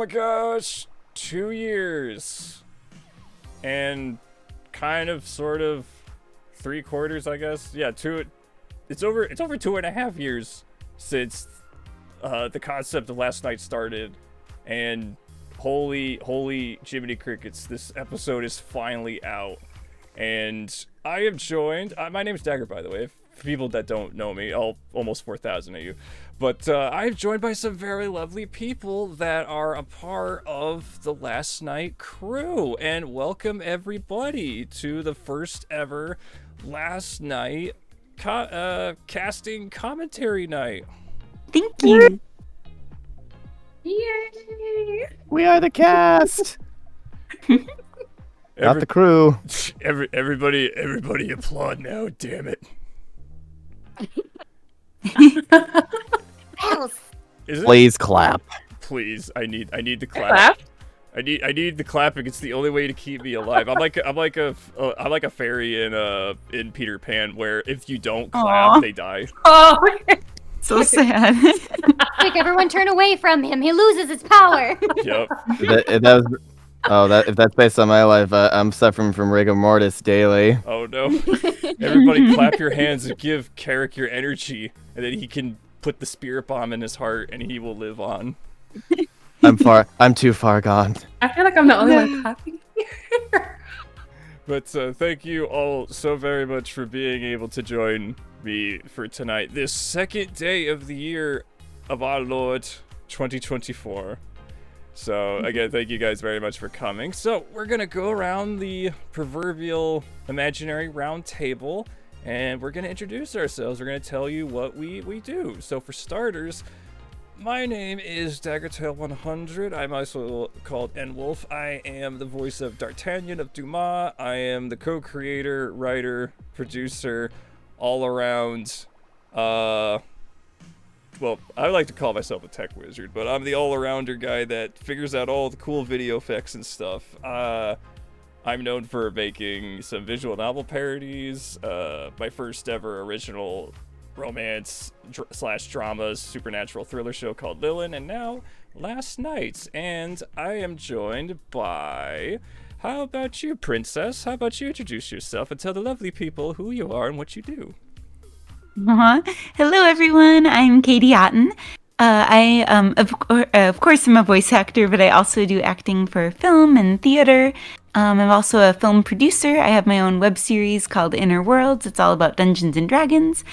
my gosh, 2 years. And kind of, sort of, 3/4, I guess. Yeah, it's over 2.5 years since the concept of last night started. And holy Jiminy Crickets, this episode is finally out. And I am joined, my name's Dagger, by the way, for people that don't know me, almost 4,000 of you. But I'm joined by some very lovely people that are a part of the Last Night crew. And welcome everybody to the first ever Last Night casting commentary night. Thank you. Yay! We are the cast. Not the crew. Everybody applaud now, damn it. Is it? Please clap. Please, I need the clap. I need the clapping. It's the only way to keep me alive. I'm like a fairy in Peter Pan, where if you don't clap, they die. Oh, So sad. Quick, everyone turn away from him. He loses his power. Yep. If that's based on my life, I'm suffering from rigor mortis daily. Oh no. Everybody clap your hands and give Carrick your energy, and then he can put the spirit bomb in his heart and he will live on. I'm too far gone. I feel like I'm the only one clapping here. But thank you all so very much for being able to join me for tonight, this second day of the year of our Lord 2024. So again, thank you guys very much for coming. So we're gonna go around the proverbial imaginary round table and we're gonna introduce ourselves. We're gonna tell you what we do. So for starters, my name is Daggertail100. I'm also called N-Wolf. I am the voice of D'Artagnan of Dumas. I am the co-creator, writer, producer, all around, well, I like to call myself a tech wizard, but I'm the all-arounder guy that figures out all the cool video effects and stuff. I'm known for making some visual novel parodies, my first ever original romance / dramas supernatural thriller show called Lilin, and now Last Night. And I am joined by, how about you, Princess? How about you introduce yourself and tell the lovely people who you are and what you do? Hello, everyone. I'm Katie Otten. I, of course, I'm a voice actor, but I also do acting for film and theater. I'm also a film producer. I have my own web series called Inner Worlds. It's all about Dungeons and Dragons.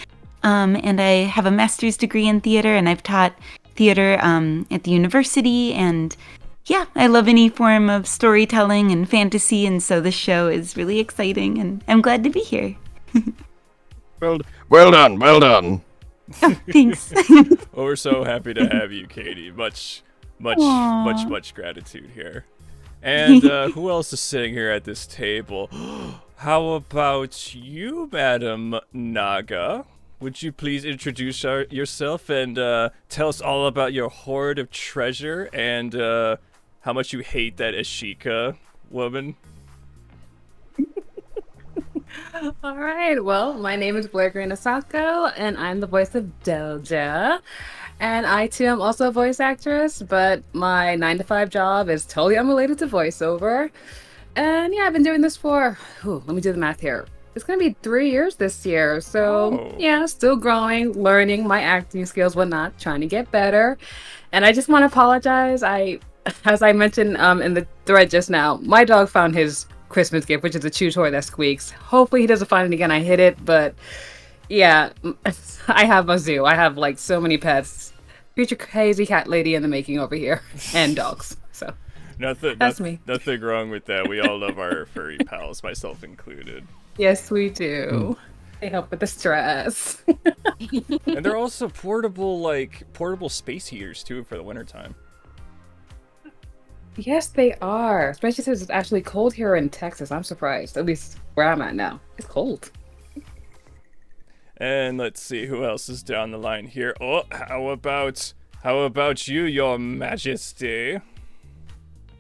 And I have a master's degree in theater, and I've taught theater at the university. And yeah, I love any form of storytelling and fantasy, and so this show is really exciting, and I'm glad to be here. Well done. Oh, thanks. Well, we're so happy to have you, Katie. Much gratitude here. And who else is sitting here at this table? How about you, Madam Naga? Would you please introduce yourself and tell us all about your hoard of treasure and how much you hate that Ashika woman? All right. Well, my name is Blaire Greene-Osako, and I'm the voice of Dalaja. And I too am also a voice actress, but my 9-to-5 job is totally unrelated to voiceover. And yeah, I've been doing this for, let me do the math here. It's going to be 3 years this year. So yeah, still growing, learning my acting skills, whatnot, trying to get better. And I just want to apologize. As I mentioned in the thread just now, my dog found his Christmas gift, which is a chew toy that squeaks. Hopefully he doesn't find it again. I hit it, but yeah, I have a zoo. I have like so many pets. Future crazy cat lady in the making over here, and dogs. So that's me. Nothing wrong with that. We all love our furry pals, myself included. Yes, we do. They help with the stress. And they're also portable space heaters too for the wintertime. Yes, they are. Especially since it's actually cold here in Texas. I'm surprised. At least where I'm at now. It's cold. And let's see who else is down the line here. Oh, how about you, Your Majesty?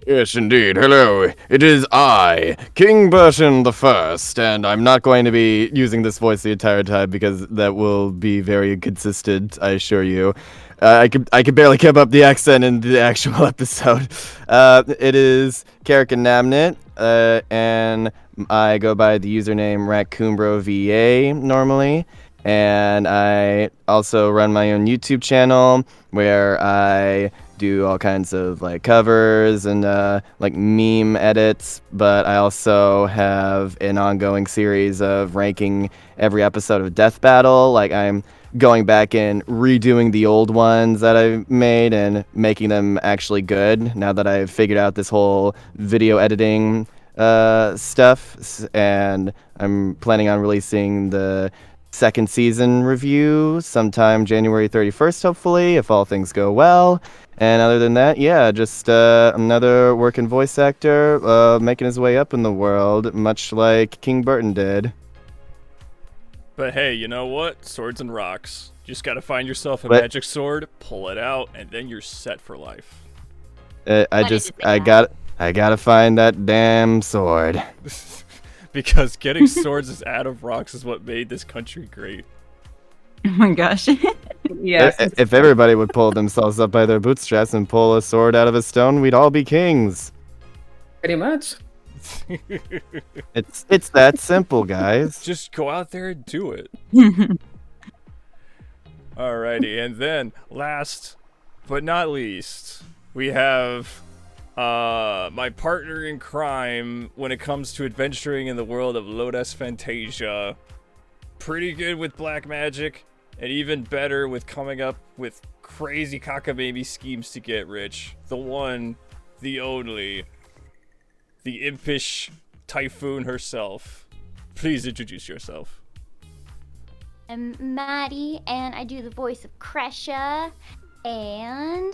Yes, indeed. Hello. It is I, King Burton the First, and I'm not going to be using this voice the entire time because that will be very inconsistent, I assure you. I could barely keep up the accent in the actual episode. It is Carrick and Inabnett, and I go by the username RaccoonBroVA normally, and I also run my own YouTube channel where I do all kinds of like covers and like meme edits, but I also have an ongoing series of ranking every episode of Death Battle. Like I'm going back and redoing the old ones that I've made and making them actually good now that I've figured out this whole video editing stuff. And I'm planning on releasing the second season review sometime January 31st, hopefully, if all things go well. And other than that, yeah, just another working voice actor making his way up in the world, much like King Burton did. But hey, you know what? Swords and rocks. Just gotta find yourself a magic sword, pull it out, and then you're set for life. I gotta find that damn sword. Because getting swords out of rocks is what made this country great. Oh my gosh. Yes. If everybody would pull themselves up by their bootstraps and pull a sword out of a stone, we'd all be kings. Pretty much. It's that simple, guys. Just go out there and do it. Alrighty, and then last but not least, we have my partner in crime when it comes to adventuring in the world of Lotus Fantasia. Pretty good with black magic, and even better with coming up with crazy cockamamie schemes to get rich. The one, the only, the impish typhoon herself. Please introduce yourself. I'm Maddie, and I do the voice of Crecia, and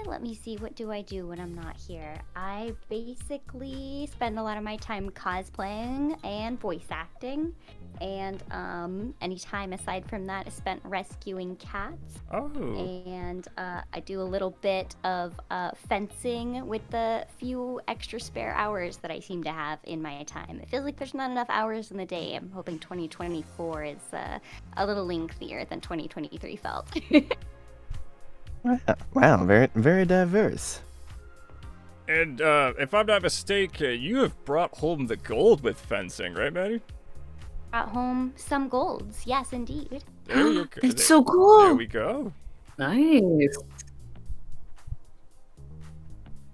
let me see, what do I do when I'm not here? I basically spend a lot of my time cosplaying and voice acting, and any time aside from that is spent rescuing cats. Oh. And I do a little bit of fencing with the few extra spare hours that I seem to have in my time. It feels like there's not enough hours in the day. I'm hoping 2024 is a little lengthier than 2023 felt. Wow, very, very diverse. And if I'm not mistaken, you have brought home the gold with fencing, right, Maddie? Brought home some golds, yes, indeed. There you go. It's so cool. There we go. Nice.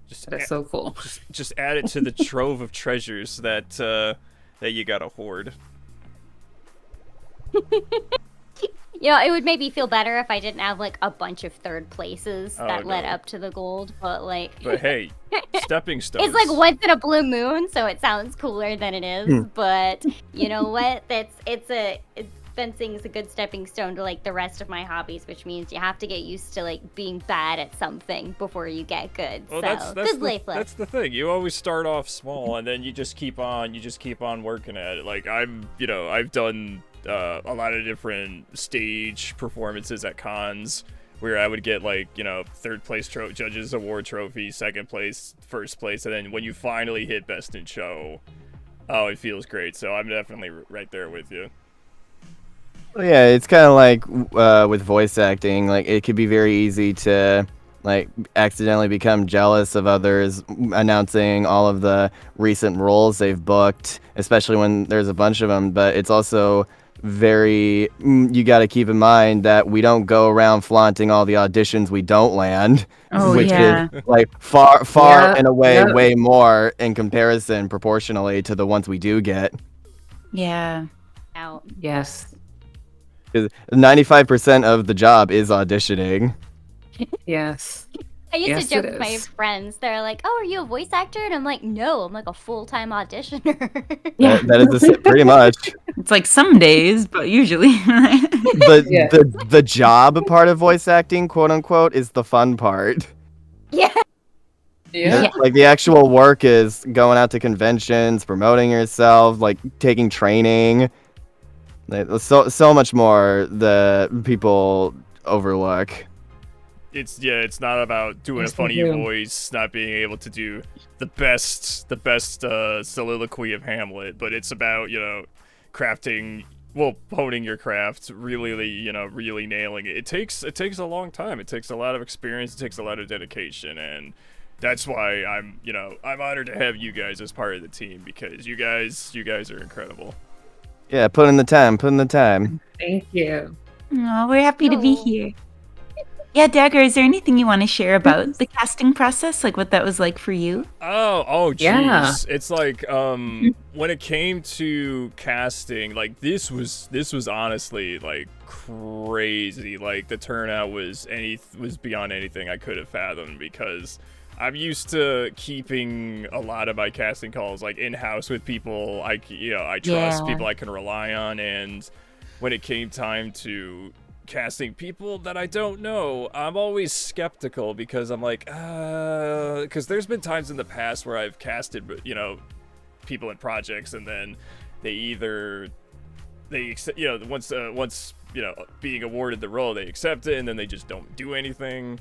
Just That's so cool. just add it to the trove of treasures that that you gotta hoard. You know, it would make me feel better if I didn't have like a bunch of third places that led no. up to the gold, but like But hey, stepping stones. it's like once in a blue moon, so it sounds cooler than it is. But you know what? Fencing is a good stepping stone to like the rest of my hobbies, which means you have to get used to like being bad at something before you get good. Well, so that's good life lesson. That's the thing. You always start off small, and then you just keep on working at it. Like I've done a lot of different stage performances at cons where I would get like, third place judges award trophy, second place, first place, and then when you finally hit best in show, oh, it feels great. So I'm definitely right there with you. Well, yeah, it's kind of like with voice acting. Like it could be very easy to like accidentally become jealous of others announcing all of the recent roles they've booked, especially when there's a bunch of them. But it's also you got to keep in mind that we don't go around flaunting all the auditions we don't land, which is like far and away way more in comparison proportionally to the ones we do get. Yeah. Out. Yes. 'Cause 95% of the job is auditioning. Yes. I used Yes, to joke it with my is. friends. They're like, "Oh, are you a voice actor?" And I'm like, "No, I'm like a full-time auditioner." Yeah. That is pretty much. It's like some days, but usually. The job part of voice acting, quote unquote, is the fun part. Yeah. Yeah. Like the actual work is going out to conventions, promoting yourself, like taking training. Like, so much more that people overlook. It's not about doing Yes, a funny they do. voice, not being able to do the best soliloquy of Hamlet, but it's about, crafting honing your craft, really, really nailing it. It takes a long time. It takes a lot of experience. It takes a lot of dedication, and that's why I'm honored to have you guys as part of the team, because you guys are incredible. Yeah, put in the time. Thank you. Oh, we're happy to be here. Yeah, Dagger, is there anything you want to share about the casting process? Like what that was like for you? Oh, jeez. Yeah. It's like, when it came to casting, like, this was honestly, like, crazy. Like, the turnout was beyond anything I could have fathomed, because I'm used to keeping a lot of my casting calls, like, in-house with people I trust, people I can rely on, and when it came time to casting people that I don't know, I'm always skeptical, because I'm like, because there's been times in the past where I've casted, people in projects, and then once being awarded the role, they accept it, and then they just don't do anything,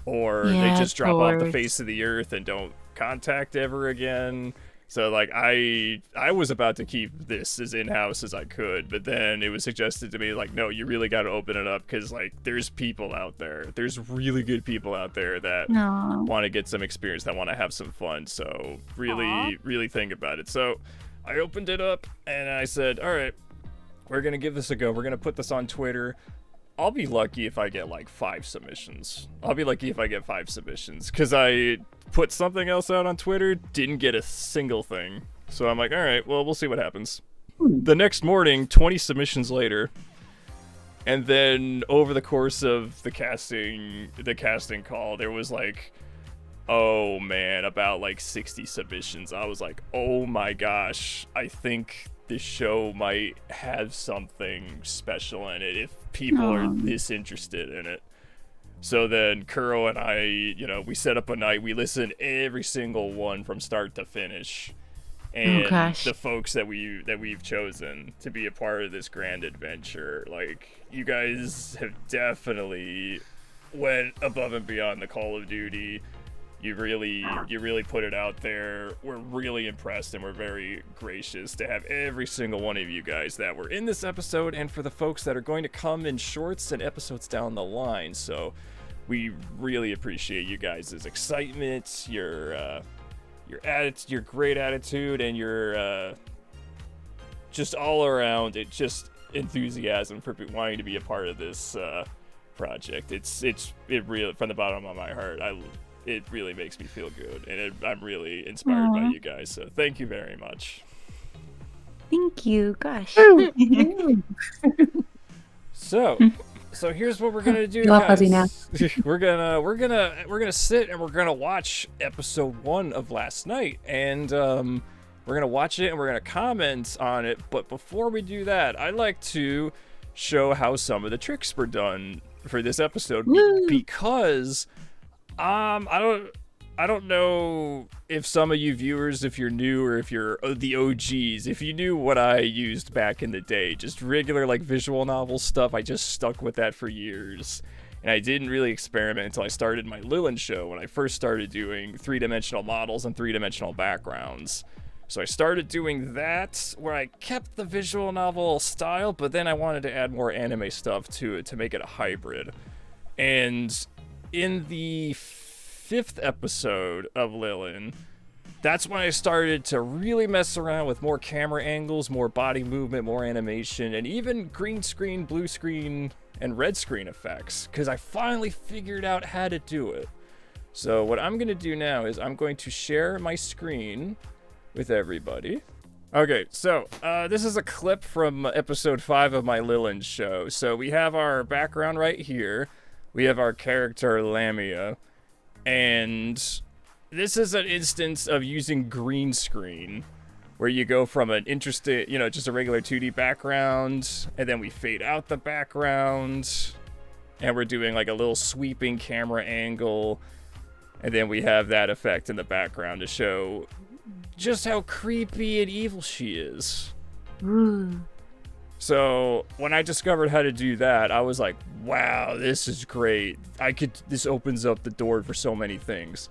or they just drop off the face of the earth and don't contact ever again. So, like, I was about to keep this as in-house as I could, but then it was suggested to me, like, no, you really got to open it up, because, like, there's people out there. There's really good people out there that want to get some experience, that want to have some fun. So, really think about it. So, I opened it up, and I said, all right, we're going to give this a go. We're going to put this on Twitter. I'll be lucky if I get, like, 5 submissions. Because I put something else out on Twitter, didn't get a single thing. So I'm like, all right, well, we'll see what happens. The next morning, 20 submissions later, and then over the course of the casting call, there was like, oh man, about like 60 submissions. I was like, oh my gosh, I think this show might have something special in it if people are this interested in it. So then Kuro and I, we set up a night, we listened every single one from start to finish. And the folks that we've chosen to be a part of this grand adventure, like, you guys have definitely went above and beyond the Call of Duty. You really put it out there. We're really impressed, and we're very gracious to have every single one of you guys that were in this episode, and for the folks that are going to come in shorts and episodes down the line. So we really appreciate you guys' excitement, your great attitude, and your just all around just enthusiasm for wanting to be a part of this project. It really, from the bottom of my heart, it really makes me feel good, and I'm really inspired by you guys. So thank you very much. Thank you. Gosh. So here's what we're gonna do, guys. We're gonna sit and we're gonna watch episode 1 of last night, and we're gonna watch it and we're gonna comment on it. But before we do that, I'd like to show how some of the tricks were done for this episode, because I don't know if some of you viewers, if you're new or if you're the OGs, if you knew what I used back in the day, just regular, like, visual novel stuff. I just stuck with that for years, and I didn't really experiment until I started my Lilin show, when I first started doing 3-dimensional models and 3-dimensional backgrounds. So I started doing that, where I kept the visual novel style, but then I wanted to add more anime stuff to it to make it a hybrid. And in the 5th episode of Lilin, that's when I started to really mess around with more camera angles, more body movement, more animation, and even green screen, blue screen, and red screen effects, because I finally figured out how to do it. So what I'm going to do now is I'm going to share my screen with everybody. Okay, so this is a clip from episode 5 of my Lilin show. So we have our background right here. We have our character Lamia, and this is an instance of using green screen, where you go from an interesting, just a regular 2D background, and then we fade out the background, and we're doing like a little sweeping camera angle, and then we have that effect in the background to show just how creepy and evil she is. So when I discovered how to do that, I was like, wow, this is great. This opens up the door for so many things.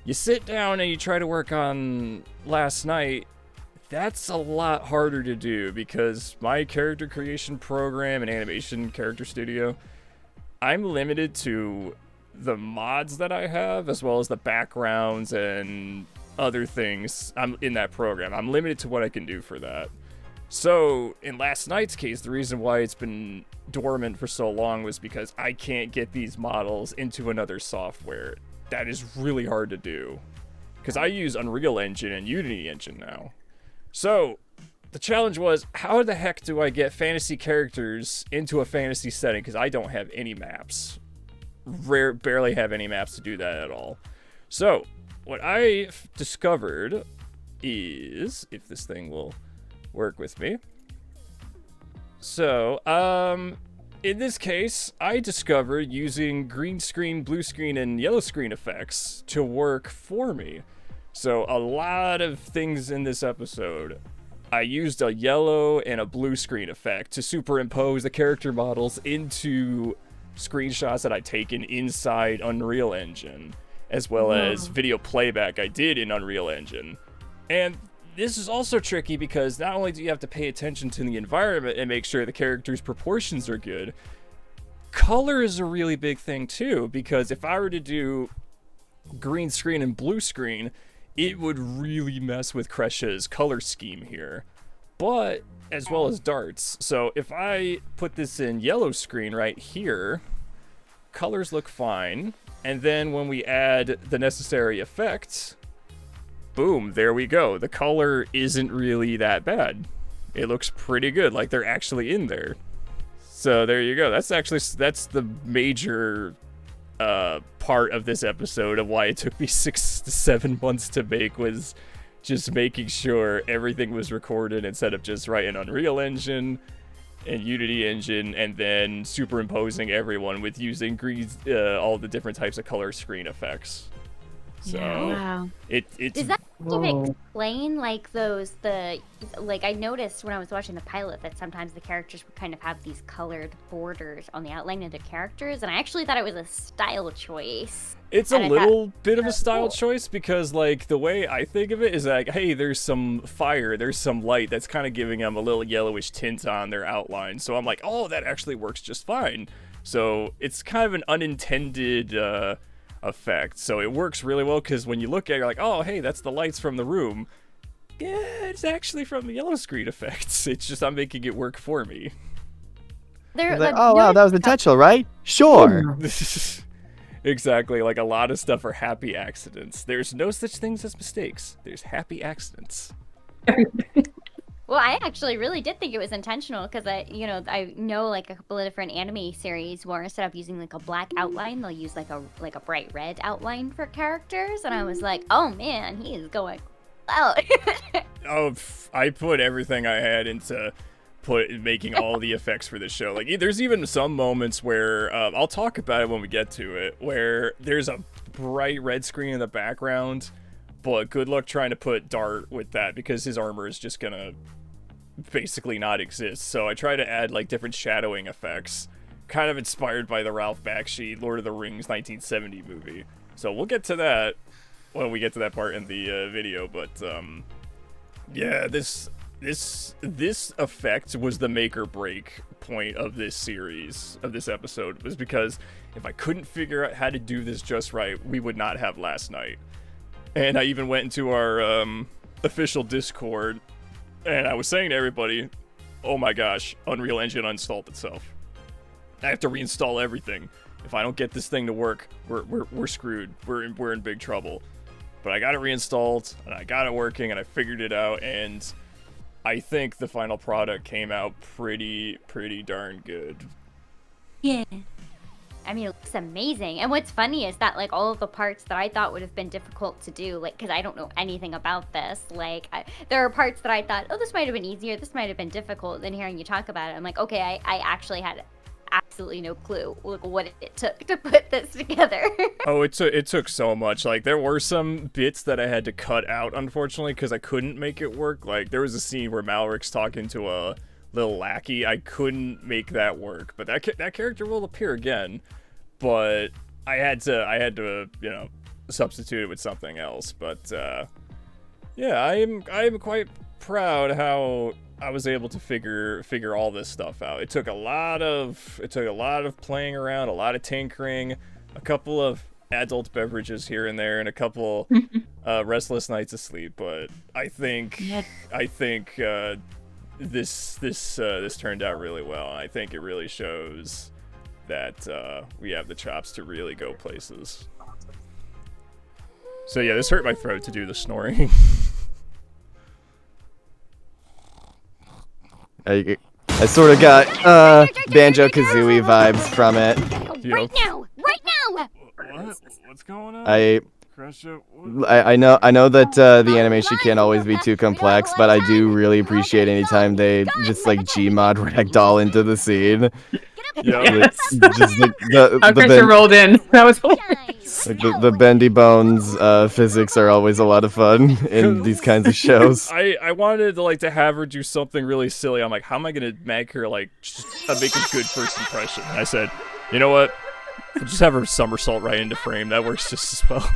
You sit down and you try to work on last night, that's a lot harder to do because my character creation program and animation character studio, I'm limited to the mods that I have as well as the backgrounds and other things I'm in that program. I'm limited to what I can do for that. So in last night's case, the reason why it's been dormant for so long was because I can't get these models into another software. That is really hard to do because I use Unreal Engine and Unity Engine now. So the challenge was, how the heck do I get fantasy characters into a fantasy setting? Because I don't have any maps. Barely have any maps to do that at all. So what I discovered is, if this thing will work with me. So, in this case, I discovered using green screen, blue screen, and yellow screen effects to work for me. So a lot of things in this episode, I used a yellow and a blue screen effect to superimpose the character models into screenshots that I'd taken inside Unreal Engine, as well as video playback I did in Unreal Engine. And this is also tricky because not only do you have to pay attention to the environment and make sure the character's proportions are good, color is a really big thing too, because if I were to do green screen and blue screen, it would really mess with Crecia's color scheme here, but as well as darts. So if I put this in yellow screen right here, colors look fine. And then when we add the necessary effects, boom, there we go. The color isn't really that bad. It looks pretty good, like they're actually in there. So there you go. That's the major part of this episode of why it took me 6 to 7 months to make, was just making sure everything was recorded instead of just writing Unreal Engine and Unity Engine and then superimposing everyone with using all the different types of color screen effects. So Wow. it's Does that even explain like I noticed when I was watching the pilot that sometimes the characters would kind of have these colored borders on the outline of their characters, and I actually thought it was a style choice. It's a little bit of a style choice because, like, the way I think of it is like, hey, there's some fire, there's some light that's kind of giving them a little yellowish tint on their outline. So I'm like, oh, that actually works just fine. So it's kind of an unintended effect. So it works really well because when you look at it, you're like, oh, hey, that's the lights from the room. Yeah, it's actually from the yellow screen effects. It's just I'm making it work for me. Like, oh, wow, that was intentional, right? Sure. Exactly, like a lot of stuff are happy accidents. There's no such things as mistakes. There's happy accidents. Well, I actually really did think it was intentional because I know like a couple of different anime series where instead of using like a black outline, they'll use like a bright red outline for characters, and I was like, oh man, he is going out. Oh, I put everything I had into making all the effects for this show. Like, there's even some moments where I'll talk about it when we get to it, where there's a bright red screen in the background, but good luck trying to put Dart with that because his armor is just gonna basically not exist. So I try to add like different shadowing effects, kind of inspired by the Ralph Bakshi Lord of the Rings 1970 movie. So we'll get to that when we get to that part in the video. But yeah, this effect was the make or break point of this series, of this episode, was because if I couldn't figure out how to do this just right, we would not have last night. And I even went into our official Discord, and I was saying to everybody, oh my gosh, Unreal Engine uninstalled itself. I have to reinstall everything. If I don't get this thing to work, we're screwed. We're in big trouble. But I got it reinstalled, and I got it working, and I figured it out, and I think the final product came out pretty darn good. Yeah. I mean, it looks amazing. And what's funny is that, like, all of the parts that I thought would have been difficult to do, like, because I don't know anything about this, like, there are parts that I thought, oh, this might have been easier, this might have been difficult. Then hearing you talk about it, I'm like, okay, I actually had absolutely no clue, like, what it took to put this together. Oh, it took so much. Like, there were some bits that I had to cut out, unfortunately, because I couldn't make it work. Like, there was a scene where Malric's talking to a little lackey. I couldn't make that work, but that character will appear again. But I had to substitute it with something else. But yeah, I'm quite proud how I was able to figure all this stuff out. It took a lot of playing around, a lot of tinkering, a couple of adult beverages here and there, and a couple restless nights of sleep. But I think this turned out really well. I think it really shows that we have the chops to really go places. So yeah, this hurt my throat to do the snoring. I sort of got Banjo-Kazooie vibes from it. Right now! Right now! What's going on? I know that the animation can't always be too complex, but I do really appreciate anytime they just like Gmod ragdoll into the scene. Yeah. Just like How Crecia rolled in. That was hilarious. like the bendy bones physics are always a lot of fun in these kinds of shows. I wanted to have her do something really silly. I'm like, how am I gonna make her just make a good first impression? And I said, you know what? We'll just have her somersault right into frame. That works just as well.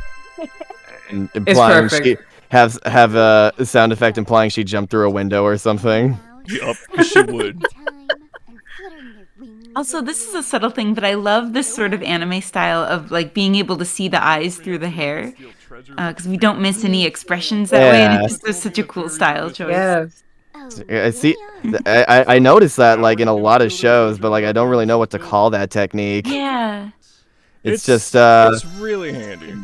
Implying she have a sound effect implying she jumped through a window or something. Yup, she would. Also, this is a subtle thing, but I love this sort of anime style of being able to see the eyes through the hair, because we don't miss any expressions that way, and it just is such a cool style choice. Yes. I see. I noticed that in a lot of shows, but I don't really know what to call that technique. Yeah. It's just it's really handy.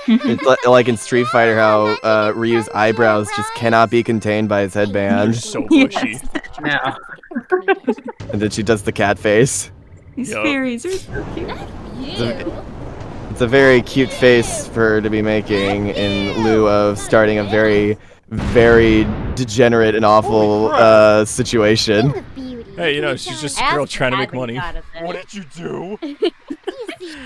it's like in Street Fighter how Ryu's eyebrows just cannot be contained by his They're headband, so bushy. Yeah. and then she does the cat face. These Yup. fairies are so cute. It's a very cute face for her to be making in lieu of starting a very, very degenerate and awful situation. Hey, she's just a girl trying to make money. What did you do?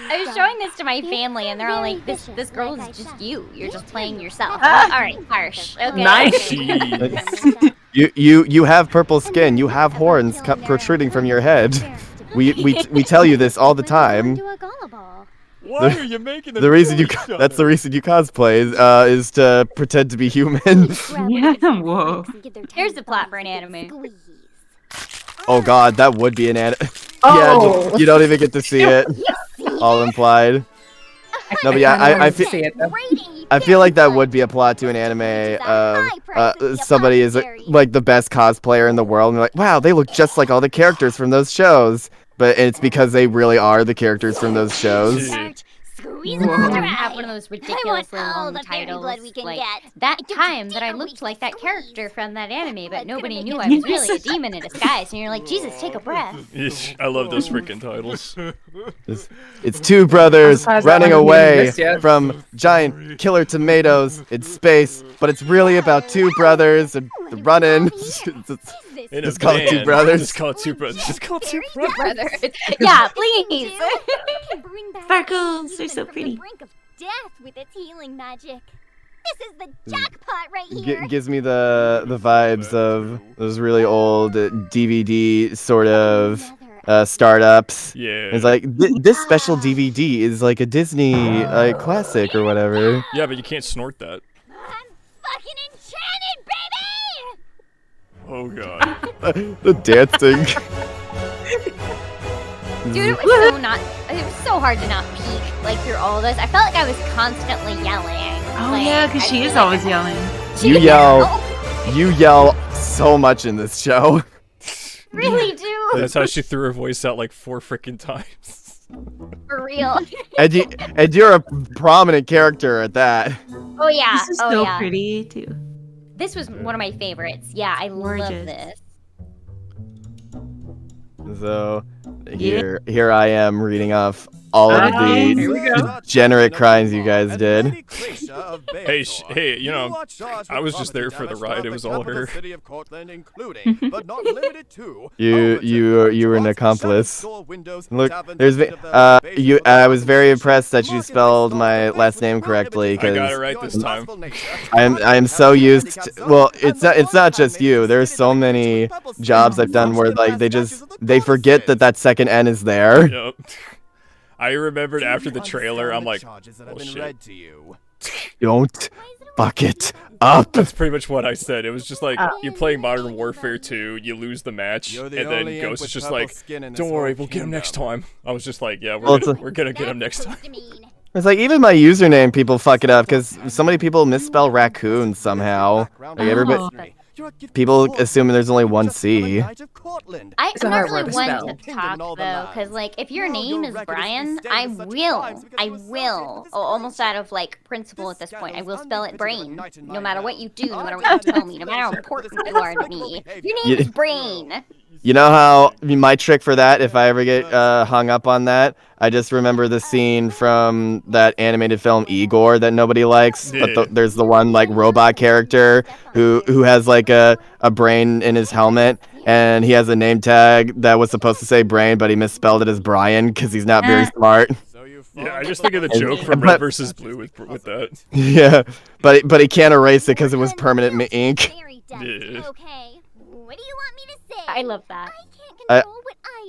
I was showing this to my family, and they're all like, "This girl is just you. You're just playing yourself." All right, harsh. Okay. Nice. Jeez. You have purple skin. You have horns protruding from your head. We tell you this all the time. Why are you making The reason that's the reason you cosplay is to pretend to be human. Yeah, whoa. Here's the plot for an anime. Oh god, that would be an anime. Oh. Yeah, you don't even get to see it. All implied. No, but yeah, I feel. See it, though. I feel like that would be a plot to an anime of somebody is the best cosplayer in the world, and they're like, wow, they look just like all the characters from those shows. But it's because they really are the characters from those shows. Have one of those ridiculously long titles, like that time that I looked like that character from that anime, but nobody knew I was really a demon in disguise. And you're like, Jesus, take a breath. I love those freaking titles. It's two brothers Surprised running I haven't away seen this yet. from giant killer tomatoes in space, but it's really about two brothers and running. In Just a call it Two band. Brothers. Just call it Two Brothers. Just call it Two Brother. Yeah, please. Sparkles, they're so pretty. Brink of death with its healing magic. This is the jackpot right here. Gives me the vibes of those really old DVD sort of startups. Yeah. It's like this special DVD is like a Disney classic or whatever. Yeah, but you can't snort that. I'm fucking enchanted, baby! Oh god. The dancing. Dude, it was so hard to not peek through all this. I felt like I was constantly yelling. Oh yeah, because she is always yelling. You yell so much in this show. Really do. That's how she threw her voice out 4 freaking times. For real. And you're a prominent character at that. Oh yeah. This is oh so yeah. pretty too. This was one of my favorites. Yeah, I love Gorgeous. this. So here I am reading off all of Here we the go. degenerate crimes you guys did. Hey, I was just there for the ride. It was all her. You were an accomplice. Look, I was very impressed that you spelled my last name correctly I got it because right this time. I am so used to, well, it's not just you. There's so many jobs I've done where they forget that second N is there. Yep. I remembered after the trailer, I'm like, oh shit. Don't fuck it up. That's pretty much what I said. It was just like, you're playing Modern Warfare 2, you lose the match, and then Ghost is just like, don't worry, we'll get him next time. I was just like, yeah, we're gonna get him next time. It's like, even my username, people fuck it up, because so many people misspell raccoon somehow. Like, everybody... People assume there's only one C. I'm not really one to talk though, because like if your name is Brian, I will, almost out of like principle at this point, I will spell it Brain, no matter what you do, no matter what you tell me, no matter how important you are to me. Your name is Brain. You know how my trick for that, if I ever get hung up on that, I just remember the scene from that animated film Igor that nobody likes, but there's the one like robot character who has like a brain in his helmet, and he has a name tag that was supposed to say Brain, but he misspelled it as Brian because he's not very smart. Yeah, I just think of the joke from Red vs. Blue with that. Yeah, but he can't erase it because it was permanent ink. Yeah. Okay, what do you want me to say? I love that.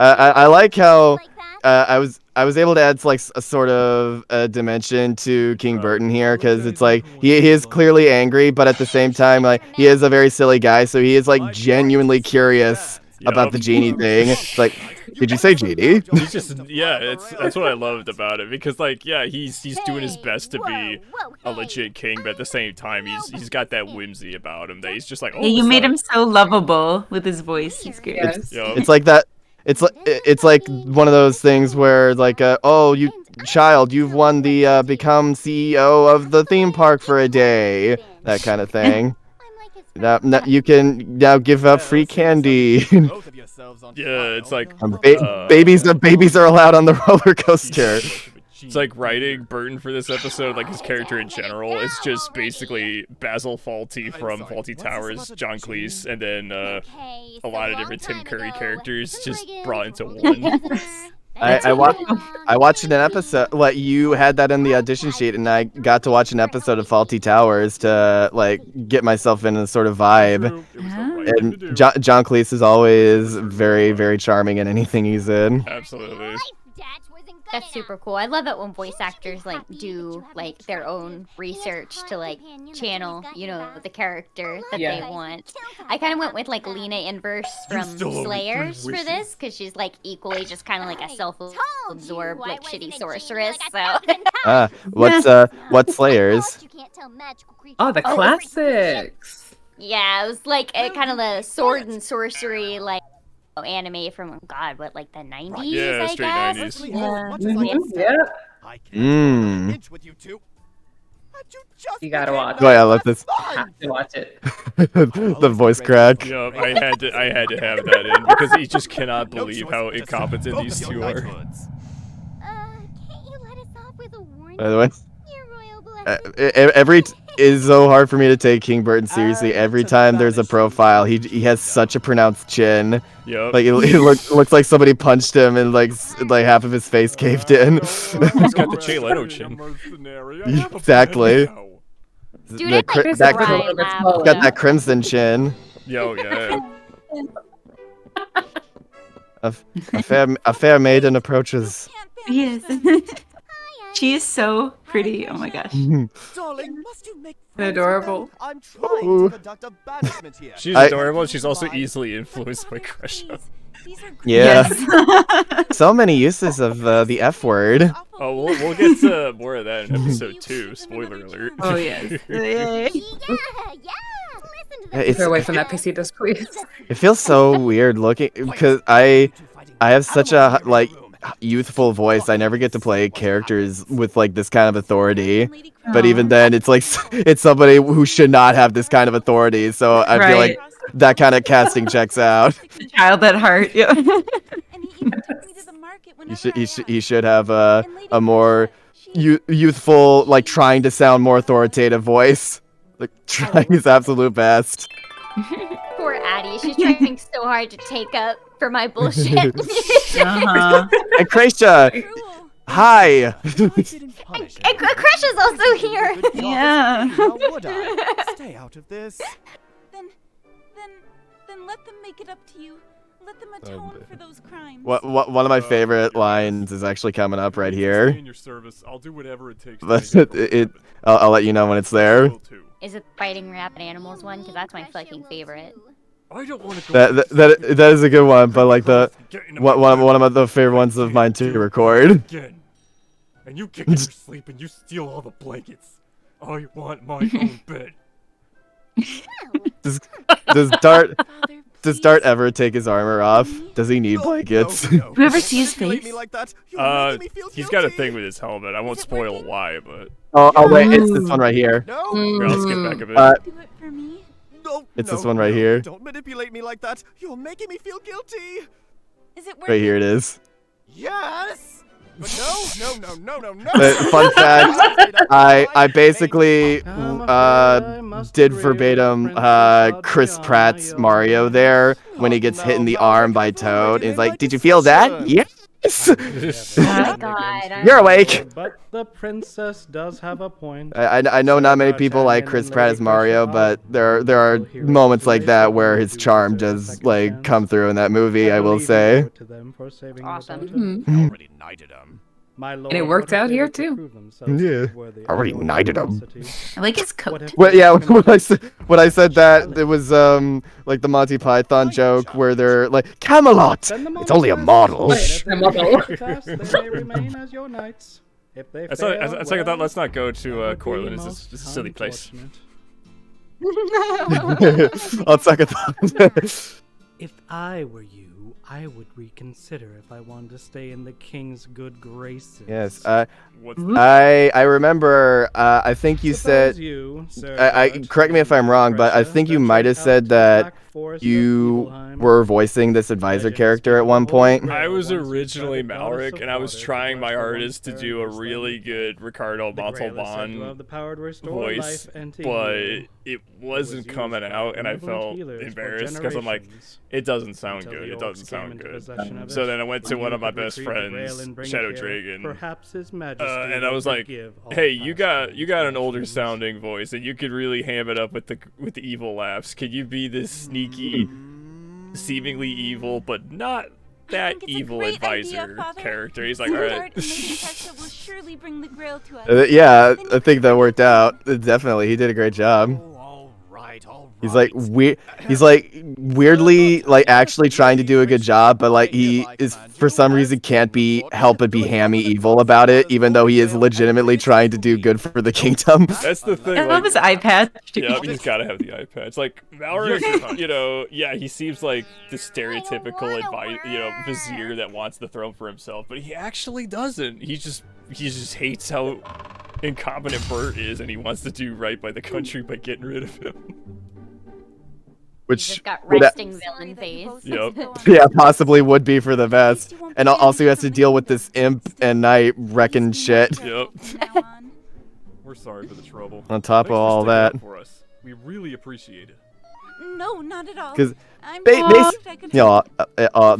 I like how I was able to add like a sort of a dimension to King Burton here, because it's like he is clearly angry, but at the same time like he is a very silly guy, so he is like genuinely curious about the genie thing. It's like, did you say genie? He's just that's what I loved about it, because like he's doing his best to be a legit king, but at the same time he's got that whimsy about him that he's just like, oh, Yeah, you made him so lovable with his voice. He's great. It's like that. It's like one of those things where like oh, you child, you've won the become CEO of the theme park for a day, that kind of thing. Now you can now give up free candy. Yeah, it's like babies are allowed on the roller coaster. It's like writing Burton for this episode, like his character in general. It's just basically Basil Fawlty from Fawlty Towers, John Cleese, and then a lot of different Tim Curry characters just brought into one. I watched an episode. Like, you had that in the audition sheet, and I got to watch an episode of Fawlty Towers to like get myself in a sort of vibe. And John Cleese is always very, very charming in anything he's in. Absolutely. That's super cool. I love it when voice actors like do like their own research to like channel, you know, the character that they want. I kind of went with like Lena Inverse from Slayers for this, because she's like equally just kind of like a self-absorbed like shitty sorceress. So. What's Slayers? Oh, the classics. Yeah, it was like kind of the sword and sorcery like anime from like the 90s. Yeah, I straight guess. 90s. You gotta watch. Oh yeah, I love this. You have to watch it. The voice crack. Yep, I had to have that in, because he just cannot believe how incompetent these two are. Can't you let us off with a warning? By the way, Your royal it's so hard for me to take King Burton seriously. Every time there's a profile, he has such a pronounced chin. Yep. Like it looks like somebody punched him and like half of his face caved in. He's got the Jay Leno chin. Exactly. Dude, I like He's got that crimson chin. Yo, yeah. A fair maiden approaches. Yes. She is so pretty. Oh my gosh. Adorable. She's adorable. She's also easily influenced by Crecia. Yeah. So many uses of the F word. Oh, we'll get to more of that in episode 2. Spoiler alert. Oh yes. Get away from that Pisitas, please. It feels so weird looking, because I have such a like youthful voice. I never get to play characters with like this kind of authority, but even then it's like it's somebody who should not have this kind of authority, so I feel like that kind of checks out. Child at heart. Yeah. He should have a more youthful, like trying to sound more authoritative voice, like trying his absolute best. Poor Addy. She's trying so hard to take up for my bullshit. And Crecia, hi. And Crecia's also here. Yeah. Stay out of this. Then let them make it up to you. Let them atone for those crimes. One of my favorite lines is actually coming up right here. I'll do whatever it takes. I'll let you know when it's there. Is it fighting rabid animals one? Because that's my fucking favorite. I don't want to go. That is a good one, but like one of the favorite ones of mine to record. Again. And you kick in your sleep and you steal all the blankets. I want my own bed. Does Dart ever take his armor off? Does he need blankets? Whoever sees face. He's got a thing with his helmet. I won't spoil why, but Oh wait, it's this one right here. here, I'll skip back a bit. Do it for me. It's this one right here. Don't manipulate me like that. You're making me feel guilty. Is it worth Right here it is. Yes. But no. Fun fact, I basically did verbatim Chris Pratt's Mario there when he gets hit in the arm by Toad. He's like, "Did you feel that?" Yes. Oh my god. You're awake. But the princess does have a point. I know not many people like Chris Pratt as Mario, but there are moments like that where his charm does like come through in that movie. I will say. Awesome. Already knighted him. And it worked out here too. Yeah. Already knighted him. I like his coat. Well, yeah, when I said that, it was like the Monty Python joke where they're like, Camelot! It's only a model. It's like I thought. Let's not go to Cortland. It's a silly place. I'll second that. If I were you, I would reconsider if I wanted to stay in the king's good graces. Yes, I remember, I think you said, correct me if I'm wrong, but I think you might have said that you were voicing this advisor character at one point. I was originally Malric, and I was trying my hardest to do a really good Ricardo Montalban voice, but it wasn't coming out, and I felt embarrassed because I'm like, it doesn't sound good. It doesn't sound good. So then I went to one of my best friends, Shadow Dragon, and I was like, hey, you got an older sounding voice, and you could really ham it up with the evil laughs. Can you be this sneaky, seemingly evil, but not that evil advisor character? He's like, all right. Will surely bring the grail to us. Yeah, I think that worked out. Definitely, he did a great job. He's like weirdly like actually trying to do a good job, but like he is for some reason can't help but be hammy evil about it, even though he is legitimately trying to do good for the kingdom. That's the thing. I love his eye patch. Yeah, he's gotta have the eye patch. Like Malric, yeah, he seems like the stereotypical vizier that wants the throne for himself, but he actually doesn't. He just hates how incompetent Burt is, and he wants to do right by the country by getting rid of him. Which just got resting villain face. Yep. Yeah, possibly would be for the best. And also he has to deal with this imp and knight wrecking shit. Yep. We're sorry for the trouble. On top of all that. For us. We really appreciate it. No, not at all. Because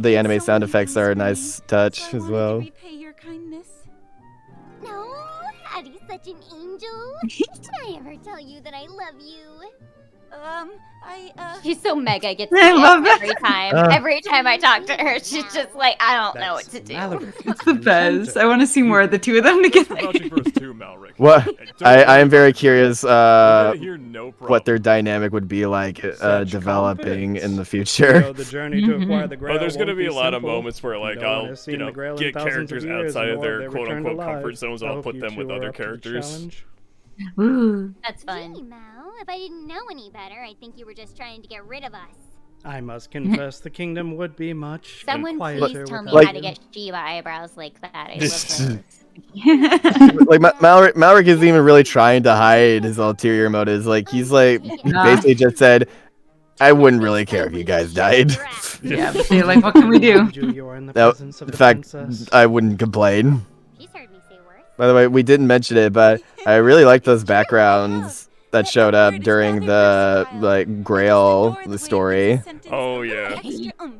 the anime sound effects are a nice touch as well. No, Addy's such an angel. Did I ever tell you that I love you? She's so mega gets me every time. Every time I talk to her, she's just like, I don't know what to do. It's the best. I want to see more of the two of them together. What? I am very curious what their dynamic would be like developing in the future. The journey to acquire the grail there's gonna be a lot of simple. moments where like I'll get characters outside of their quote unquote comfort zones. I'll put them with other characters. Ooh. That's fun. Gee, Mal, if I didn't know any better, I think you were just trying to get rid of us. I must confess, the kingdom would be much Someone quieter please tell me without how to get Shiva eyebrows like that. I love Like Malric isn't even really trying to hide his ulterior motives. Like he's like basically just said, I wouldn't really care if you guys died. Yeah, but they're like, what can we do? No, in fact, I wouldn't complain. By the way, we didn't mention it, but I really like those backgrounds that showed up during the Grail story. Oh yeah,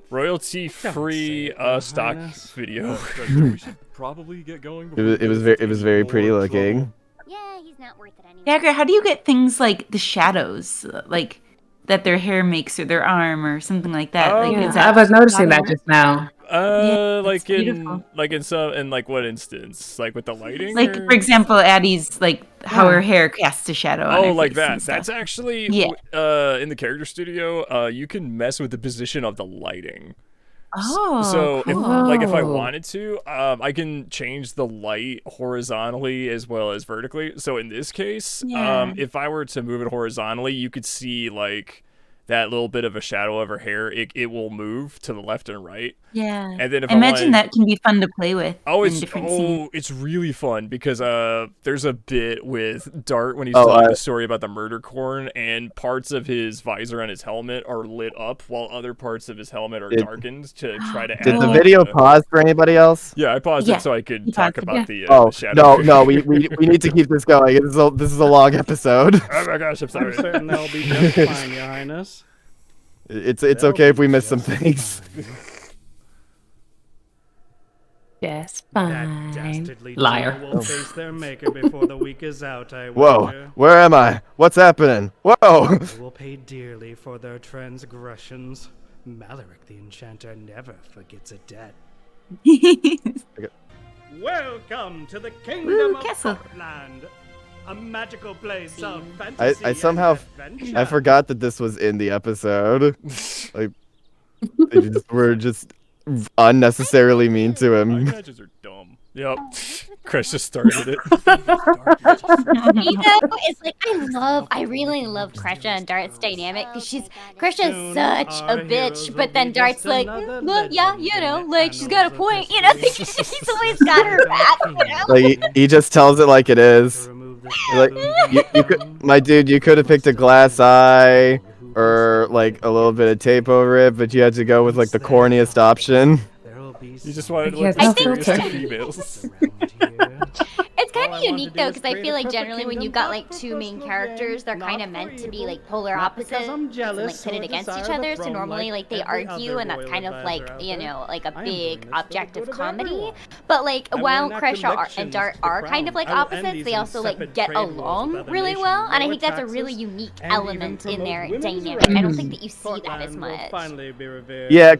royalty-free stock video. We should probably get going. It was very pretty looking. Yeah, he's not worth it anymore. Dagger, how do you get things like the shadows, like that their hair makes or their arm or something like that? I was noticing that just now. Like beautiful. in like what instance? Like with the lighting? Like, or? for example, Addy's, like, how her hair casts a shadow on her like face that. and stuff. That's actually in the character studio. You can mess with the position of the lighting. Oh, so cool. if I wanted to, I can change the light horizontally as well as vertically. So in this case, if I were to move it horizontally, you could see like that little bit of a shadow of her hair. It will move to the left and right. Yeah. And then if I imagine that can be fun to play with in different scenes. It's really fun because there's a bit with Dart when he's telling the story about the murder corn, and parts of his visor on his helmet are lit up while other parts of his helmet are darkened to try to Did add the video pause for anybody else? Yeah, I paused it so I could talk about the No, shadow. no, we need to keep this going. This is a long episode. Oh my gosh, I'm sorry. I'm certain that'll be just fine, Your Highness. It's okay if we miss some things. Yes, That fine. dastardly Liar. duo will face their maker before the week is out, I Whoa, wager. where am I? What's happening? Whoa! They will pay dearly for their transgressions. Malaric the Enchanter never forgets a debt. Welcome to the kingdom of castle. Portland, a magical place of fantasy I somehow and adventure. I forgot that this was in the episode. Like they were just unnecessarily mean to him. Badges are dumb. Yep. Crecia started it. You know, it's like I really love Crecia and Dart's dynamic because Crecia's such a bitch, but then Dart's like, well, yeah, you know, like she's got a point, you know, he's always got her back, you know. Like he just tells it like it is. Like you could, my dude, you could have picked a glass eye or like a little bit of tape over it, but you had to go with like the corniest option. You just wanted to Yeah, look the I think- scariest females. It's kind of unique though, because I feel like generally when you've got like two main characters, they're kind of meant to be like polar opposites and like pitted against each other. So normally like they argue, and that's kind of like, you know, like a big objective comedy. But like while Crecia and Dart are kind of like opposites, they also like get along really well, and I think that's a really unique element in their dynamic. I don't think that you see that as much. Yeah,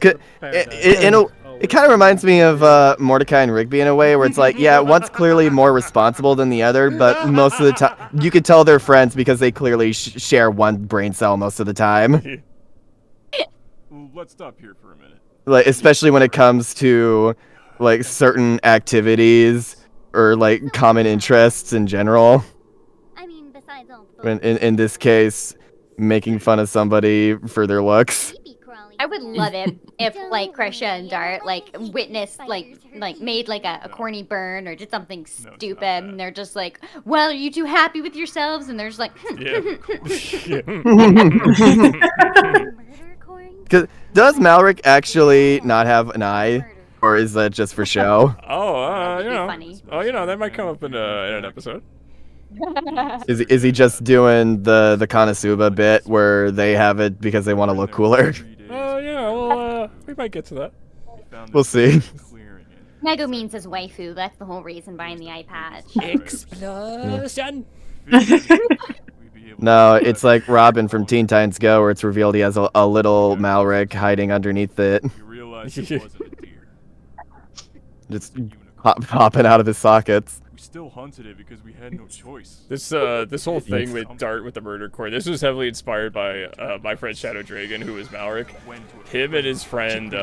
it kind of reminds me of Mordecai and Rigby in a way, where it's like, yeah, one's clearly more responsible than the other, but most of the time you could tell they're friends because they clearly share one brain cell most of the time. Well, let's stop here for a minute. Like, especially when it comes to like certain activities or like common interests in general. I mean, besides all the In this case, making fun of somebody for their looks. I would love it if like Crecia and Dart like witnessed like made like a corny burn or did something stupid, and they're just like, well, are you too happy with yourselves? And they're just like, Does Malric actually not have an eye, or is that just for show? Oh, you know. funny. Oh, you know, that might come up in an episode. Is he just doing the Konosuba bit where they have it because they want to look cooler? Oh, yeah, well, we might get to that. We'll see. Megumine's his waifu. That's the whole reason behind the eye patch. Explosion! No, it's like Robin from Teen Titans Go, where it's revealed he has a little Malric hiding underneath it. You realize it wasn't a deer. Just popping out of his sockets. We still hunted it because we had no choice. This whole thing with Dart with the murder core, this was heavily inspired by my friend Shadow Dragon, who is Malric. Him and his friend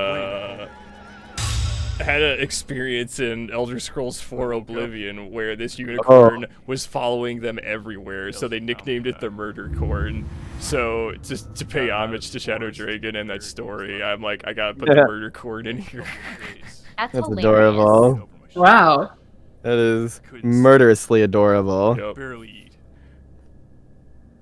had an experience in Elder Scrolls 4 Oblivion where this unicorn was following them everywhere, so they nicknamed it the Murder Corn. So just to pay homage to Shadow Dragon and that story, I'm like, I gotta put the Murder Corn in here. That's That's hilarious. adorable. Wow. That is murderously adorable. Yep. Barely eat.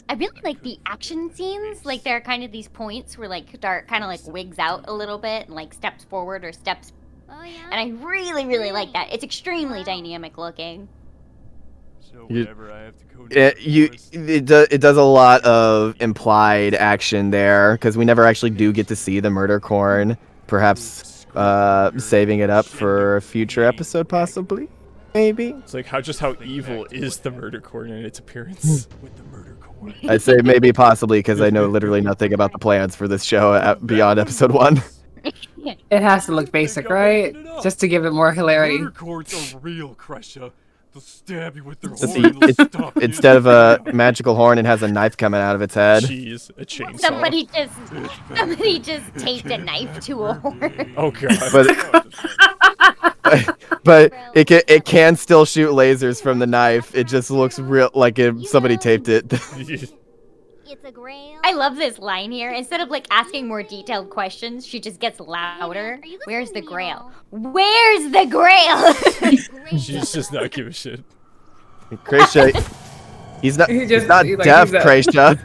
I really like the action scenes. Like there are kind of these points where like Dart kind of like wigs out a little bit and like steps forward or steps. And I really, really like that. It's extremely dynamic looking. So You- whenever I have to go to It does a lot of implied action there, because we never actually do get to see the murder corn. Perhaps saving it up for a future episode, possibly, maybe. It's like how evil is the Murder Corn in its appearance? with the murder corn. I'd say maybe possibly, because I know literally nothing about the plans for this show beyond episode 1. It has to look basic, right? Just to give it more hilarity. Murder cords are real, Crecia. They'll stab you with their See, horn and they'll stop you. instead of a magical horn, it has a knife coming out of its head. Jeez, a chainsaw. Somebody just taped a knife to a horn. Oh god. But it can still shoot lasers from the knife. It just looks real like if somebody taped it. It's a grail. I love this line here. Instead of like asking more detailed questions, she just gets louder. Where's the grail? Where's the grail? She's just not give a shit. Crecia, he's not deaf, Crecia.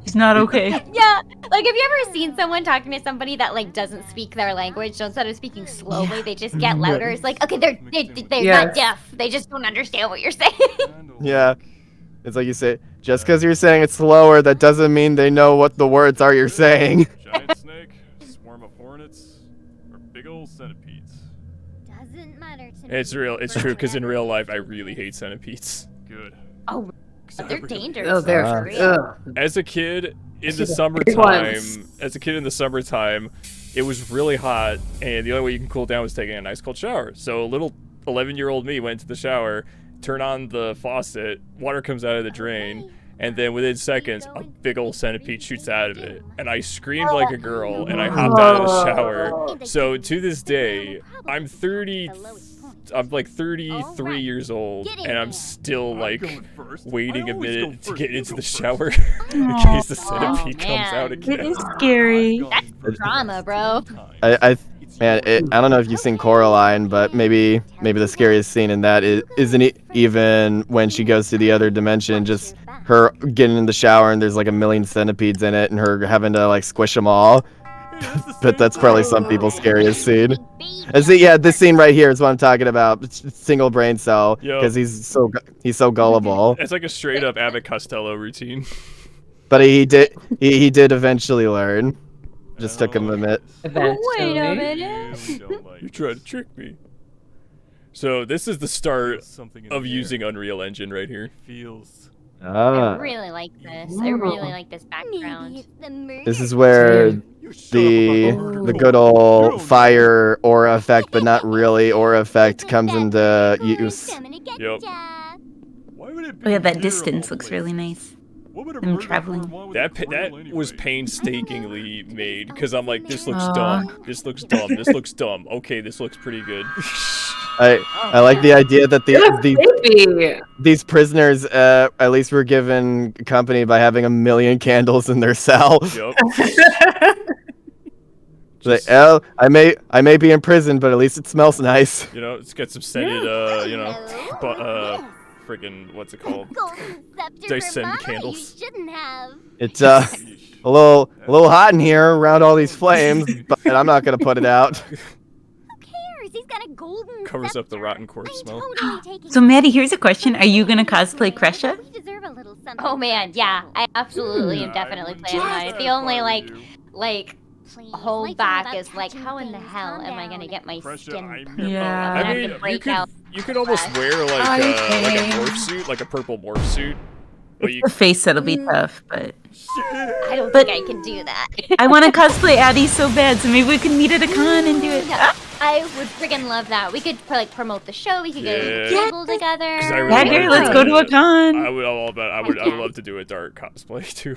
He's not okay. Yeah, like have you ever seen someone talking to somebody that like doesn't speak their language? So instead of speaking slowly, they just get louder. It's like, okay, they're not deaf. They just don't understand what you're saying. Yeah. It's like you say, just because you're saying it slower, that doesn't mean they know what the words are you're saying. Giant snake, swarm of hornets, or big old centipedes. Doesn't matter to me. It's true, because in real life, I really hate centipedes. Good. Oh, they're dangerous. Oh, they're Ah. for real. As a kid in the Big summertime, it was really hot, and the only way you can cool down was taking a nice cold shower. So a little 11-year-old me went to the shower, turned on the faucet, water comes out of the drain, and then within seconds, a big old centipede shoots out of it. And I screamed like a girl, and I hopped out of the shower. So to this day, I'm like 33 years old, and I'm still like waiting a minute to get into the shower in case the centipede comes out It again. is scary. That's drama, bro. I don't know if you've seen Coraline, but maybe the scariest scene in that isn't even when she goes to the other dimension, just her getting in the shower and there's like a million centipedes in it and her having to like squish them all. But that's probably some people's scariest scene. And see, yeah, this scene right here is what I'm talking about. Single brain cell, because he's so gullible. It's like a straight up Abbott Costello routine. But he did eventually learn. Just took him a minute. Wait a minute. You tried to trick me. So this is the start of using Unreal Engine right here. I really like this. I really like this background. This is where the good old fire aura effect, but not really aura effect, comes into use. Yep. Oh yeah, that distance looks really nice. Them traveling. That was painstakingly made, because I'm like, this looks dumb. This looks dumb. This looks dumb. Okay, this looks pretty good. I like the idea that these prisoners at least were given company by having 1 million candles in their cell. Yep. Like, oh, I may be in prison, but at least it smells nice. You know, it's got some scented, freaking, what's it called? Dyson candles. It's a little hot in here around all these flames, but I'm not gonna put it out. He's got a golden Covers up the rotten corpse smell. So Maddie, here's a question: are you gonna cosplay Crecia? Oh man, yeah, I absolutely am definitely planning on it. The only like hold back is like, how in the hell am I gonna get my skin purple? Yeah. I mean, you could almost wear like a morph suit, like a purple morph suit. But The face that'll be tough, but I don't think I can do that. I want to cosplay Addy so bad, so maybe we can meet at a con and do it. Yeah, I would friggin' love that. We could like promote the show. We could get a table together. Yeah, girl, let's go to a con. I would love to do a dark cosplay too.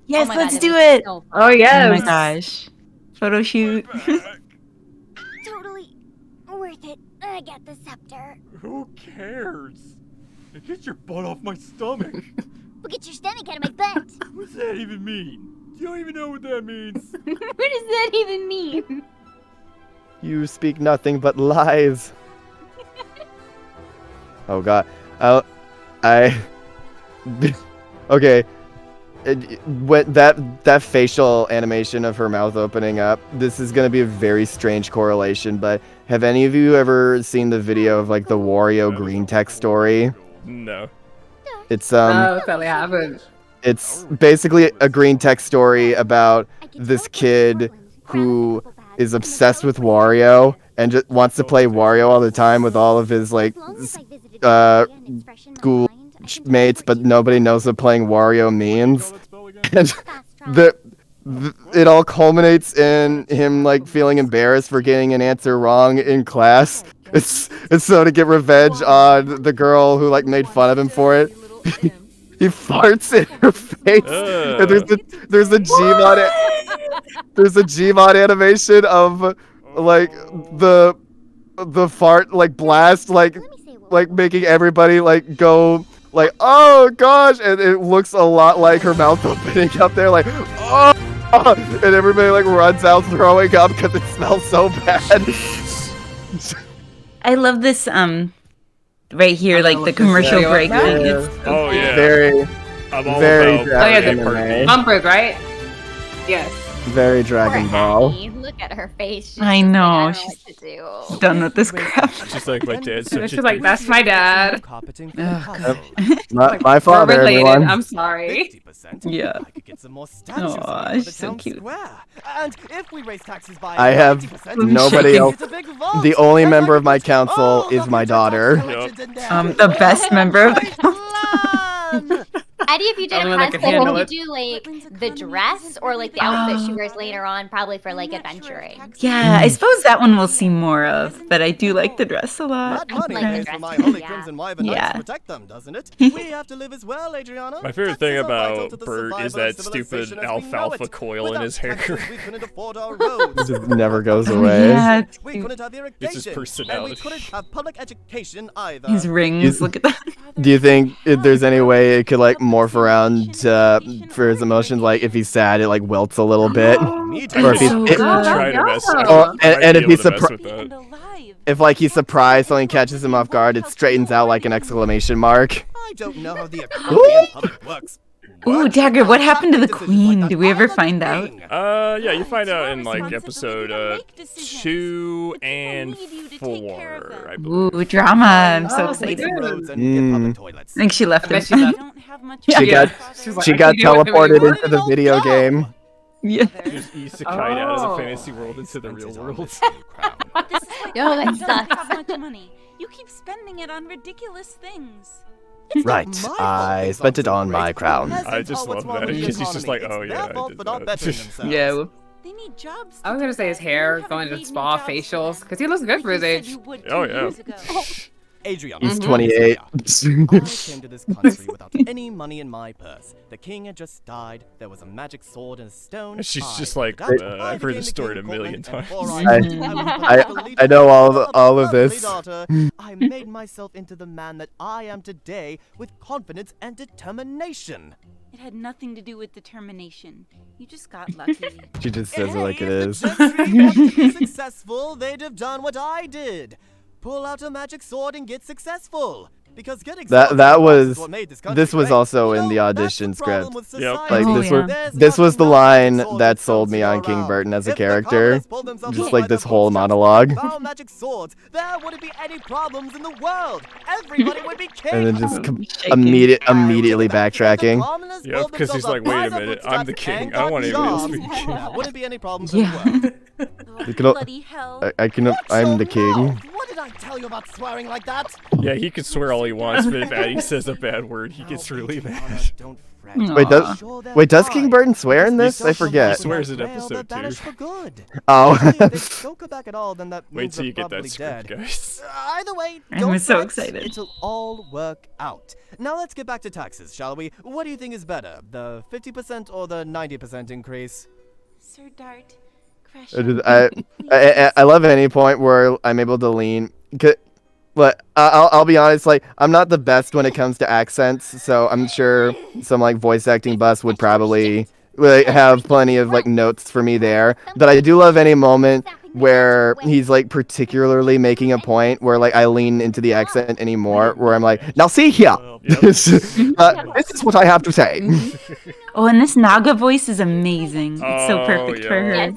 Yes, my let's God, do that'd it. be so Oh yes. Oh my gosh. Photo shoot. Totally worth it. I got the scepter. Who cares? Get your butt off my stomach. Well, get your stomach out of my butt. What's that even mean? You don't even know what that means. What does that even mean? You speak nothing but lies. Oh god. Okay. When that facial animation of her mouth opening up, this is gonna be a very strange correlation, but have any of you ever seen the video of like the Wario green text story? No. It's No, sadly I haven't. It's basically a green text story about this kid who is obsessed with Wario and just wants to play Wario all the time with all of his like school mates, but nobody knows what playing Wario means. And it all culminates in him like feeling embarrassed for getting an answer wrong in class. It's so to get revenge on the girl who like made fun of him for it. He farts in her face. And there's a Gmod animation of like the fart like blast like making everybody like go like, oh gosh, and it looks a lot like her mouth opening up there like, oh, and everybody like runs out throwing up because it smells so bad. I love this right here, like the commercial break. Oh yeah. Very I'm all very about Dragon the Ball. Bumper, right? Yes. Very Dragon Ball. Look at her face. She's I just know, Like, I don't know she's what to do. done with this crap. She's like, my dad's such She's a like, that's my dad. My father, We're related. everyone. I'm sorry. Yeah. Aw, she's so cute. And if we raise taxes by I have 90%, nobody else. it's a big vote. The only And member I of my could get council all is of my your daughter. tax collected and The best member of the plan. Addy, if you did Only a one that can cosplay, handle would it. you do like the dress or like the outfit she wears later on, probably for like adventuring? Yeah, I suppose that one we'll see more of, but I do like the dress a lot. That money like the pays dress for my too, holy yeah. crimson wyvern knights Yeah. to protect them, doesn't it? We have to live as well, Adriana. My favorite Taxes thing are vital about to the Burt is survival that of civilization stupid as we know alfalfa it. coil in Without his hair. taxes, we couldn't afford our roads. It just never goes away. Yeah, it's We cute. couldn't have irrigation. It's his And we personality. couldn't have public education either. His rings, look at that. Do you think there's any way it could like morph around for his emotions? Like if he's sad, it like wilts a little bit. Or if he's So it- good. Try to mess. I Oh, might and be if he's able to mess surprised, with that. if like he's surprised, something catches him off guard, it straightens out like an exclamation mark. I don't know how the economy in public works. Ooh, Dagger, what happened to the queen? Did we ever find out? Yeah, you find out in like episode 2 and 4, I believe. Ooh, drama. I'm so Oh, excited. good. Roads and get public I toilets. think she left I bet him. she left. don't have much She Yeah. got She's like, she I got can do whatever you teleported want. into the video game. Yeah. Just isekai out of the Oh. fantasy world into the real world. This is why Yo, you that don't sucks. have much money. You keep spending it on ridiculous things. Right, I spent it on my crown. I just love that because he's just like, oh yeah, I did that. Yeah. Well, They need jobs. I was gonna say his hair, going to spa facials, because he looks good for his age. Oh, yeah. Adriana. He's 28. I came to this country without any money in my purse. The king had just died. There was a magic sword and a stone. She's I just like, picked up, I I've heard became this the story king a million court, and times. before I know all of this. Daughter, I made myself into the man that I am today with confidence and determination. It had nothing to do with determination. You just got lucky. She just says it like it is. If the gentry wanted to be successful, they'd have done what I did. Pull out a magic sword and get successful. Because getting That was what made this country this was great. also You in know, the that's audition problem script. with Yep. society. Oh, Like yeah. this was the line There's that nothing sold me on else King around. Burton as a If the character. colonists pulled themselves Just up like by their this whole bootstraps monologue. and found magic swords, there wouldn't be any problems in the world. Everybody would be king. And then just Shaking. immediately backtracking. Yep, because he's like, wait a minute, I'm the king. I don't want anybody else to be the king. There wouldn't be any problems Yeah. in the world. You can o- Bloody hell. I'm the king. What did I tell you about swearing like that? Yeah, he can swear all he wants, but if Addy says a bad word, he gets really mad. Don't fret. Wait, does King Burton swear in this? I forget. He swears in Well, episode they're 2. banished for good. Oh. If they don't go back at all, then that Wait means till you they're get that probably script, dead. guys. Either way, I'm don't so fret. excited. It'll all work out. Now let's get back to taxes, shall we? What do you think is better, the 50% or the 90% increase? Sir Dart, I love any point where I'm able to lean. But I'll be honest, like I'm not the best when it comes to accents, so I'm sure some like voice acting buffs would probably like, have plenty of like notes for me there. But I do love any moment where he's like particularly making a point where like I lean into the accent anymore, where I'm like, now see here, Yep. this is what I have to say. Oh, and this Naga voice is amazing. It's so Oh, perfect for yeah. her.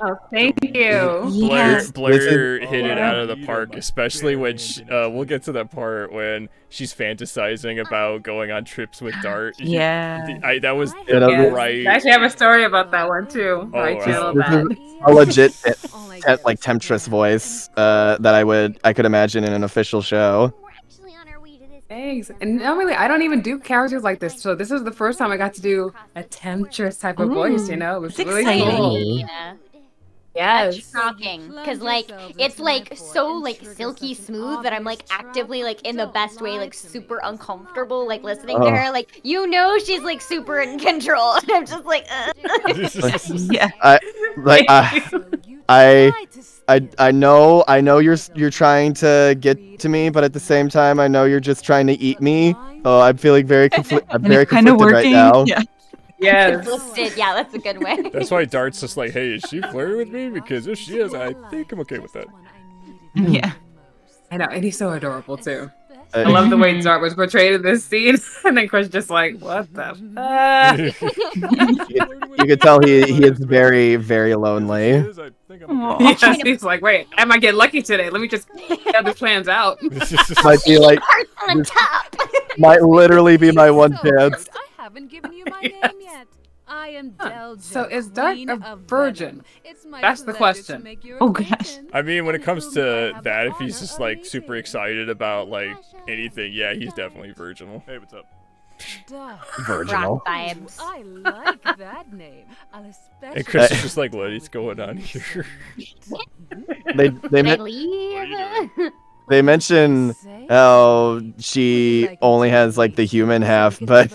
Oh, thank you. Yes. Blaire hit it out of the park, especially when we'll get to that part when she's fantasizing about going on trips with Dart. Yeah. That was You know, Yes. right. I actually have a story about that one too. Oh, I wow. channeled This that. is a legit like temptress voice that I could imagine in an official show. We're actually on our way to this Thanks. And normally I don't even do characters like this, so this is the first time I got to do a temptress type of voice, you know? It was it's really exciting. cool. Yeah. Yes. That's shocking, because like it's like so like silky smooth that I'm like actively like in the best way like super uncomfortable like listening to her. Like she's like super in control, and I'm just like. Yeah. I know you're trying to get to me, but at the same time I know you're just trying to eat me. Oh, I'm feeling very I'm very conflicted right now. Yeah. Yes. Conflicted. Yeah, that's a good way. That's why Dart's just like, hey, is she flirting with me? Because if she is, I think I'm okay with that. Yeah. I know, and he's so adorable too. I love the way Dart was portrayed in this scene, and then Chris just like, what the fuck? You could tell he is very, very lonely. Yes, he's like, wait, I might get lucky today. Let me just get the plans out. Might be like, Hearts on top. might literally be my one chance. I haven't given you my name yet. I am Dalaja. So is Dart Queen a of virgin? It's my That's the pleasure to question. make your Oh, gosh. acquaintance. I mean, when it comes Whom to I have that, the if he's honor just of like super meeting. excited about like anything, yeah, he's definitely virginal. Hey, what's up? Duh. Virginal. Rock vibes. I like that name. I'll especially. And Chris is just like, what is going on here? They Can I men- leave? they mention how she only has like the human half, but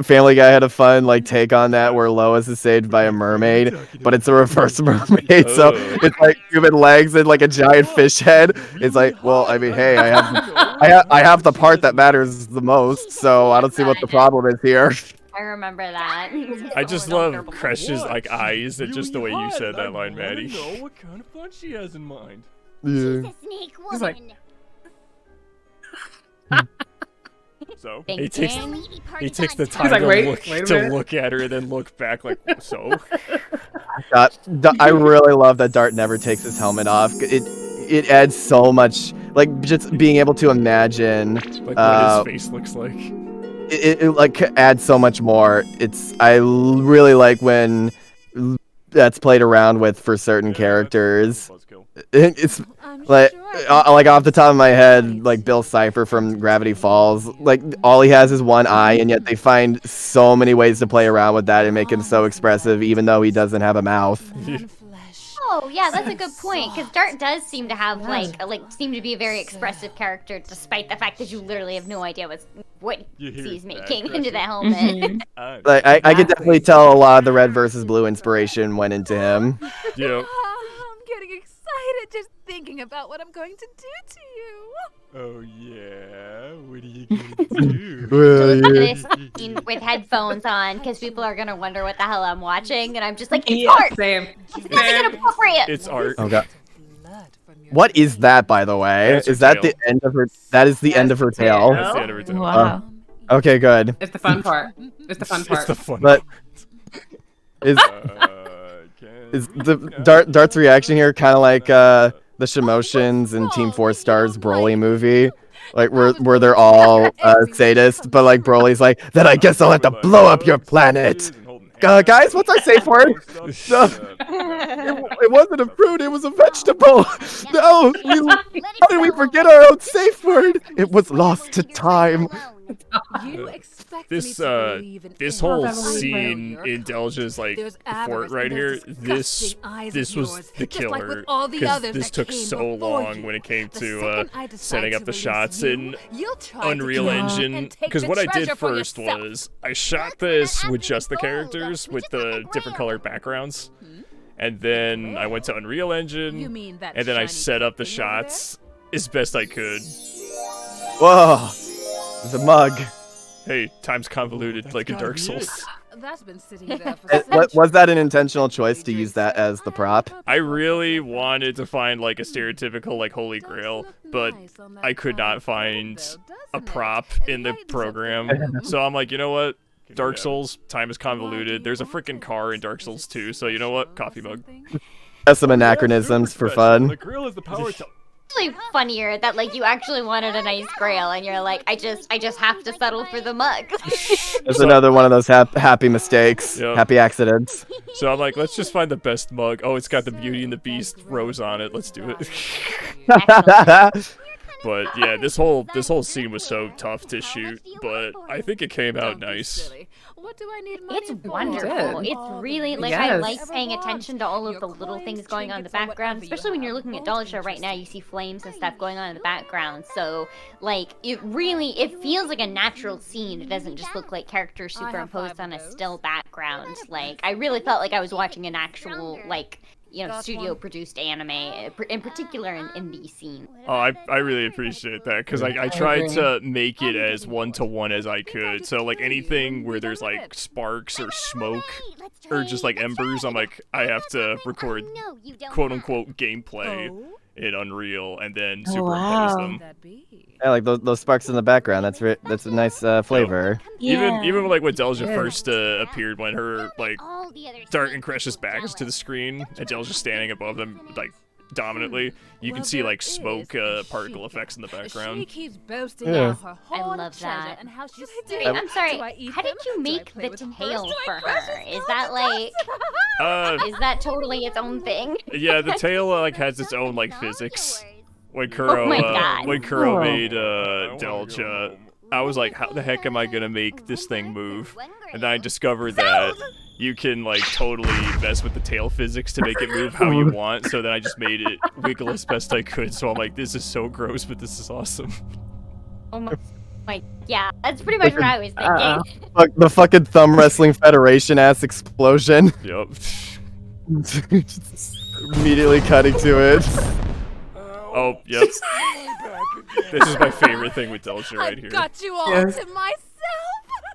Family Guy had a fun like take on that where Lois is saved by a mermaid, but it's a reverse mermaid, so it's like human legs and like a giant fish head. It's like, well, I mean, hey, I have the part that matters the most, so I don't see what the problem is here. I remember that. I just So love uncomfortable. Cresh's like eyes and just the way you said that line, Maddie. Maddie. Know what kind of fun she has in mind. Yeah. Snake He's like- woman. So, He takes He takes the He's time like, to, wait look, a to minute. look at her and then look back like, so? I really love that Dart never takes his helmet off. It adds so much, like just being able to imagine. Like what his face looks like. It like adds so much more. I really like when that's played around with for certain characters. buzzkill. It's I'm like sure like off the top of my head, like Bill Cipher from Gravity Falls. Like all he has is one eye, and yet they find so many ways to play around with that and make him so expressive, even though he doesn't have a mouth. Oh yeah, that's a good point. Because Dart does seem to have seem to be a very expressive character, despite the fact that you literally have no idea what You hear he's that, making Crusher? into that helmet. Like I could definitely tell a lot of the red versus blue inspiration went into him. Yeah. I'm getting excited just thinking about what I'm going to do to you. Oh yeah, what are you gonna do? This scene with headphones on, because people are gonna wonder what the hell I'm watching, and I'm just like, it's art. Same. It's nothing inappropriate. It's art. Oh god. What is that, by the way? That's her Is that tail. the end of her? That is the end of her tail. That's the end of her tail. Wow. Okay, good. It's the fun part. It's the fun It's part. the fun But is the Dart's reaction here kind of like the Shimoshins in Team 4 Stars Broly movie? Like where they're all sadists, but like Broly's like, then I guess I'll have to blow up your planet. Guys, what's our safe word? No, it wasn't a fruit, it was a vegetable. No, how did we forget our own safe word? It was lost to time. You expect This me to believe in this any whole failure. scene in Dalaja's like There's fort avarice right in here, those disgusting eyes this of was yours, the just like with killer all the because others this that took came so before long you. when it came The to second I decide setting up to the release shots you, in you'll try to Unreal kill me Engine. and take Because the what I did treasure for first yourself. was I shot this with just the characters with the different colored backgrounds, and then I went to Unreal You Engine, mean that and then I shiny set up the thing over there? shots as best I could. Whoa, the mug. Hey, time's convoluted like in Dark Souls. That's been sitting there for Was that an intentional choice to use that as the prop? I really wanted to find like a stereotypical like Holy Grail, but I could not find a prop in the program. So I'm like, you know what? Dark Souls, time is convoluted. There's a freaking car in Dark Souls 2, so you know what? Coffee mug. Has some anachronisms for fun. The grill is the power to. Actually funnier that like you actually wanted a nice grail, and you're like, I just have to settle for the mug. There's another one of those happy mistakes, Yep. happy accidents. So I'm like, let's just find the best mug. Oh, it's got the Beauty and the Beast rose on it. Let's do it. But yeah, this whole scene was so tough to shoot, but I think it came out nice. What do I need money It's for? wonderful. It's really like I Yes. like paying attention to all of the little things going on in the background, especially when you're looking at Dalaja right now. You see flames and stuff going on in the background, so like it feels like a natural scene. It doesn't just look like characters superimposed on a still background. Like I really felt like I was watching an actual like studio produced anime, in particular in these scenes. Oh, I really appreciate that, because I tried to make it as one-to-one as I could. So like anything where there's like sparks or smoke or just like embers, I'm like, I have to record quote-unquote gameplay in Unreal and then superimpose them. Yeah, like those sparks in the background. That's a nice flavor. Yeah. Even like when Dalaja first appeared, when her like Dart and Crecia's back is to the screen and Dalaja's standing above them like dominantly, you can see like smoke particle effects in the background. She keeps boasting Yeah. about her I hoard love of treasure that. and how she's Wait, I'm sorry. How did you make the tail for her? Is that like is that totally its own thing? Yeah, the tail like has its own like physics. When Kuro my God. when Kuro made Dalaja, I was like, how the heck am I gonna make this thing move? And then I discovered that you can like totally mess with the tail physics to make it move how you want. So then I just made it wiggle as best I could. So I'm like, this is so gross, but this is awesome. Oh my, yeah, that's pretty much what I was thinking. Fuck the fucking Thumb Wrestling Federation ass explosion. Yep. Immediately cutting to it. Oh, yep. This is my favorite thing with Dalaja right here. got you all Yes. to myself.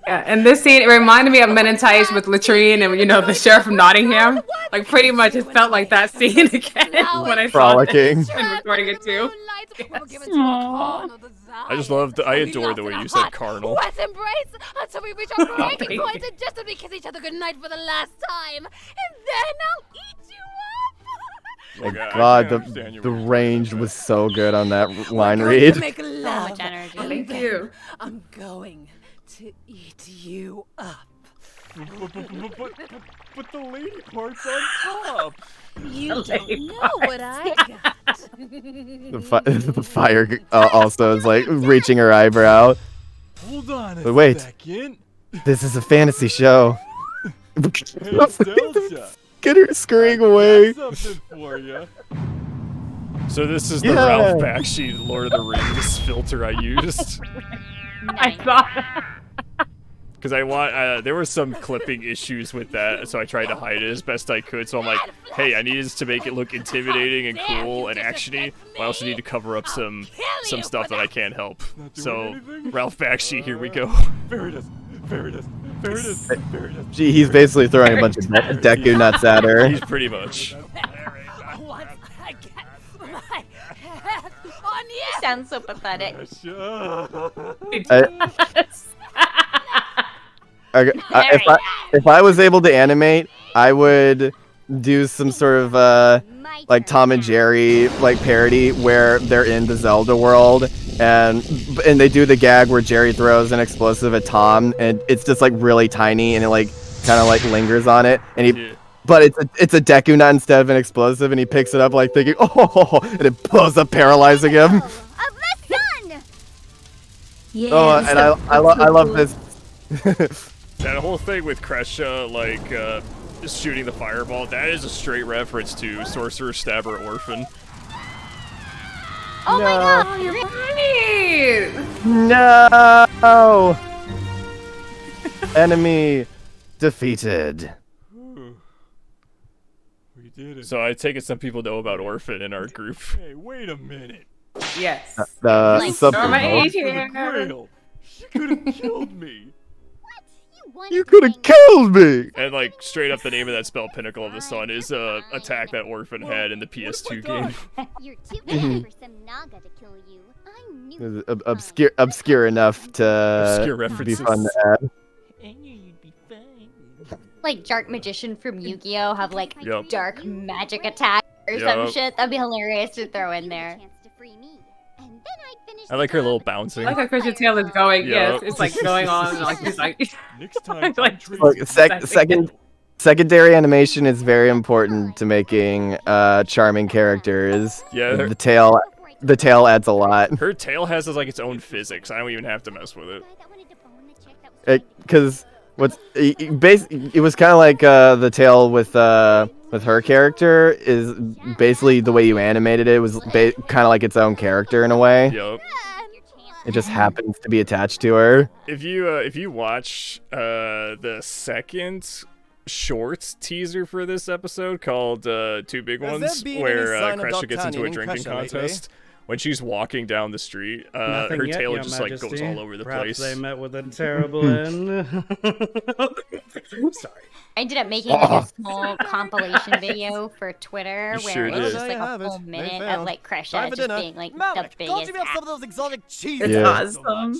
Yeah, and this scene, it reminded me of Men in Tights with Latrine and, the sheriff from Nottingham. Like, pretty much it felt like that scene again when I saw Frolicking. this and recording it too. I just love I adore the way you said carnal. Let's embrace until we reach our breaking baby. point and just as we kiss each other goodnight for the last time. And then I'll eat you up. My Okay, I God, can understand you the when you range say was so good on that line We're going to read. make love. much energy. And Thank then you. I'm going to eat you up. But the lady part's on top. You don't know what I got. The fire also is like reaching her eyebrow. Hold on a But wait. second. This is a fantasy show. Hey, Dalaja. Get her scurrying away. Got something for you. So this is the Yeah. Ralph Bakshi Lord of the Rings filter I used. I thought. Because I want, there were some clipping issues with that, so I tried to hide it as best I could. So I'm like, hey, I need this to make it look intimidating and cool and actiony. But I also need to cover up some stuff that I can't help. Not doing So anything? Ralph Bakshi, here we go. There it is. There it is. There it is. There it is. Gee, he's basically throwing a bunch of Deku nuts at her. He's pretty much. Once I get my hands on you. Sounds so pathetic. Okay, if I was able to animate, I would do some sort of like Tom and Jerry like parody where they're in the Zelda world and they do the gag where Jerry throws an explosive at Tom and it's just like really tiny and it like kind of like lingers on it and he. Yeah. But it's a Deku nut instead of an explosive, and he picks it up like thinking, oh, and it blows up, paralyzing him. Of the sun! Yeah. Oh, and I love this. That whole thing with Crecia, like, just shooting the fireball, that is a straight reference to Sorcerer, Stabber, Orphan. Oh my No. god! You're right. No! Enemy defeated. We did it. So I take it some people know about Orphan in our group. Hey, wait a minute. Yes. Like, Norma Going age for the here. Grail. She could have killed me. You could have killed me! And, like, straight up the name of that spell, Pinnacle of the Sun, is a attack that Orphan had in the PS2 game. You're too big for some Naga to kill you. I knew Obscure enough to Obscure be references. fun to add. like Dark Magician from Yu-Gi-Oh! Have like Yup. dark magic attack or some Yup. shit. That'd be hilarious to throw in there. I like her little bouncing. I like how Christian Tail is going. Yeah. Yes, it's like going on. Like he's like. Next time, Like, I'm treating Look, you. secondary animation is very important to making charming characters. Yeah, The tail the tail adds a lot. Her tail has like its own physics. I don't even have to mess with it. Because it was kind of like the tail with her character is basically the way you animated it was kind of like its own character in a way. Yup. It just happens to be attached to her. If you watch the second short teaser for this episode called Two Big Ones, where Crecia gets into a drinking contest. When she's walking down the street, her tail just like goes all over the Perhaps place. They met with a terrible end. Sorry. I ended up making like a small compilation video for Twitter You where sure it was did. just like a full minute of like Crecia just being like the biggest. Some of those exotic cheese. It's awesome.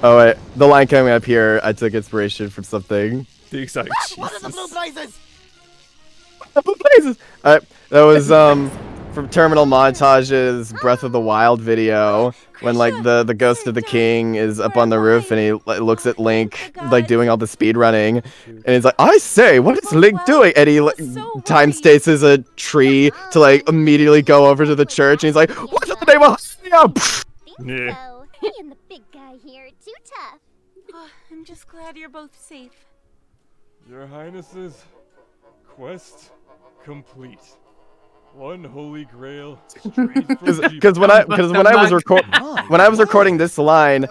Oh wait, the line coming up here, I took inspiration from something. The exotic What are the blue blazes? Blue blazes. That was from Terminal Montage's Breath of the Wild video when like the ghost of the king is up on the roof and he looks at Link like doing all the speed running and he's like, I say, what is Link doing? And he time staces a tree to like immediately go over to the church and he's like, what's the name of Yeah. He and the big guy here are too tough. Oh, I'm just glad you're both safe. Your Highnesses, quest complete. One holy grail. Because when I was recording this line,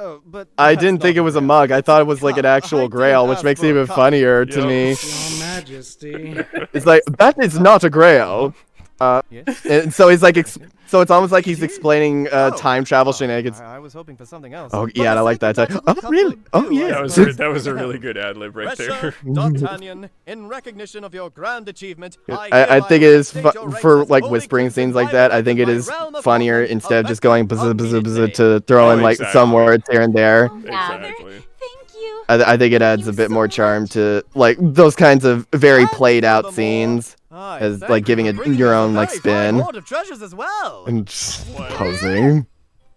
I didn't think it was a mug. I thought it was like an actual grail, which makes it even funnier to me. Your Majesty. It's like, that is not a grail. And so he's like, so it's almost like he's explaining time travel shenanigans. I was hoping for something else. Oh yeah, I like that. Oh really? Oh yeah. That was a really good ad lib right there. D'Artagnan, in recognition of your grand achievement, I think it is for like whispering scenes like that. I think it is funnier instead of just going bzz, bzz, bzz, to throw in like some words here and there. Exactly. Thank you. I think it adds a bit more charm to like those kinds of very played out scenes, as like giving it your own like spin Hoard of treasures as well. and just posing.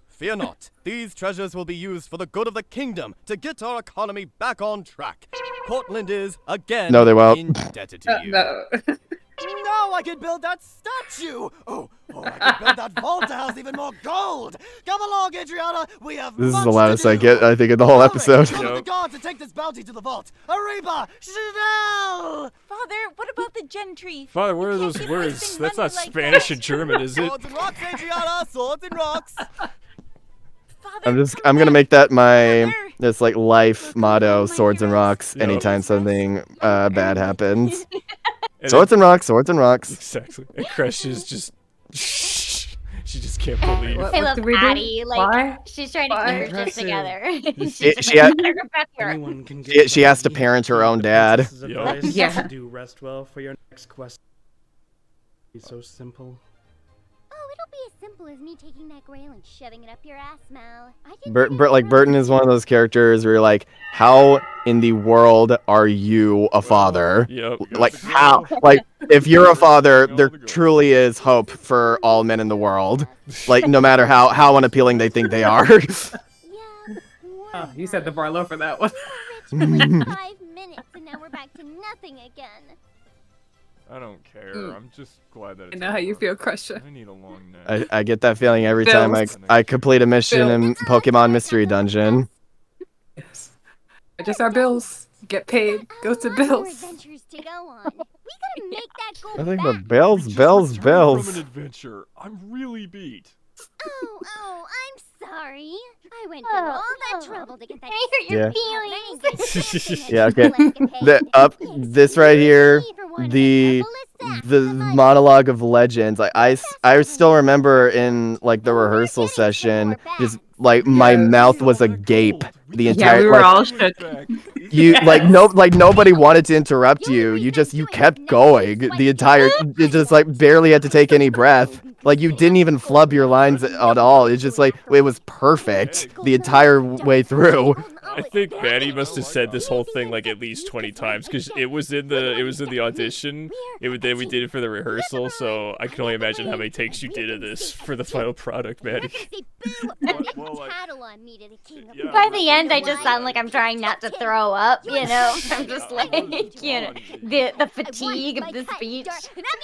Fear not, these treasures will be used for the good of the kingdom to get our economy back on track. Portland is again No, they won't. indebted to you. No. Now I can build that statue! Oh, I can build that vault to house even more gold! Come along, Adriana! We have This is much the loudest to I do. get, I think, in the whole Carrick, episode. Tell the guard to take this bounty to the vault! Arriba! Chanel! Father, what about the gentry? Father, what are can't those be words? wasting That's money not like Spanish that. and German, is it? Swords and rocks, Adriana! Swords and rocks! Father, I'm gonna make that my Father. this like life motto: swords and rocks. Anytime something bad happens, And swords and rocks, swords and rocks. Exactly. And Crecia's just she just can't believe. What- I what love did we do? Addy. Like Why? she's trying to Why? keep her shit Impressive. together. She has, Anyone can get she has to money. parent her own dad. Princess's advice. Yeah. Do rest well for your next quest. It's so simple. Oh, it'll be as simple as me taking that grail and shoving it up your ass, Mal. Burton is one of those characters where you're like, how in the world are you a father? Yep. Like how? Like if you're a father, there truly is hope for all men in the world. Like no matter how unappealing they think they are. Oh, you set the bar low for that one. For like 5 minutes, and now we're back to nothing again. I don't care. I'm just glad that it's I know how you over. feel, Crecia. I need a long nap. I get that feeling every time Bills. I complete a mission in Pokemon Mystery Dungeon. Yes. Just our bills. Get paid. Go to More bills. adventures to go on. We gotta make that goal I think back. the bells, Just bells, returned bells. From an adventure. I'm really beat. Oh, I'm sorry. I went through all that trouble to get that. I hurt your feelings. Yeah, okay. This right here, the monologue of legends. Like I still remember in like the rehearsal session, just like my mouth was agape the entire. Yeah, we were like, all shook. You like nobody wanted to interrupt you. You kept going the entire. You just like barely had to take any breath. Like you didn't even flub your lines at all. It's just like it was perfect the entire way through. I think Maddie must have said this whole thing like at least 20 times because it was in the audition. Then we did it for the rehearsal, so I can only imagine how many takes you did of this for the final product, Maddie. Well, like, Tattle on me to the king of yeah, By well, the end, I just sound like I'm trying not to throw up, you know? I'm just like, you know, the fatigue of the speech.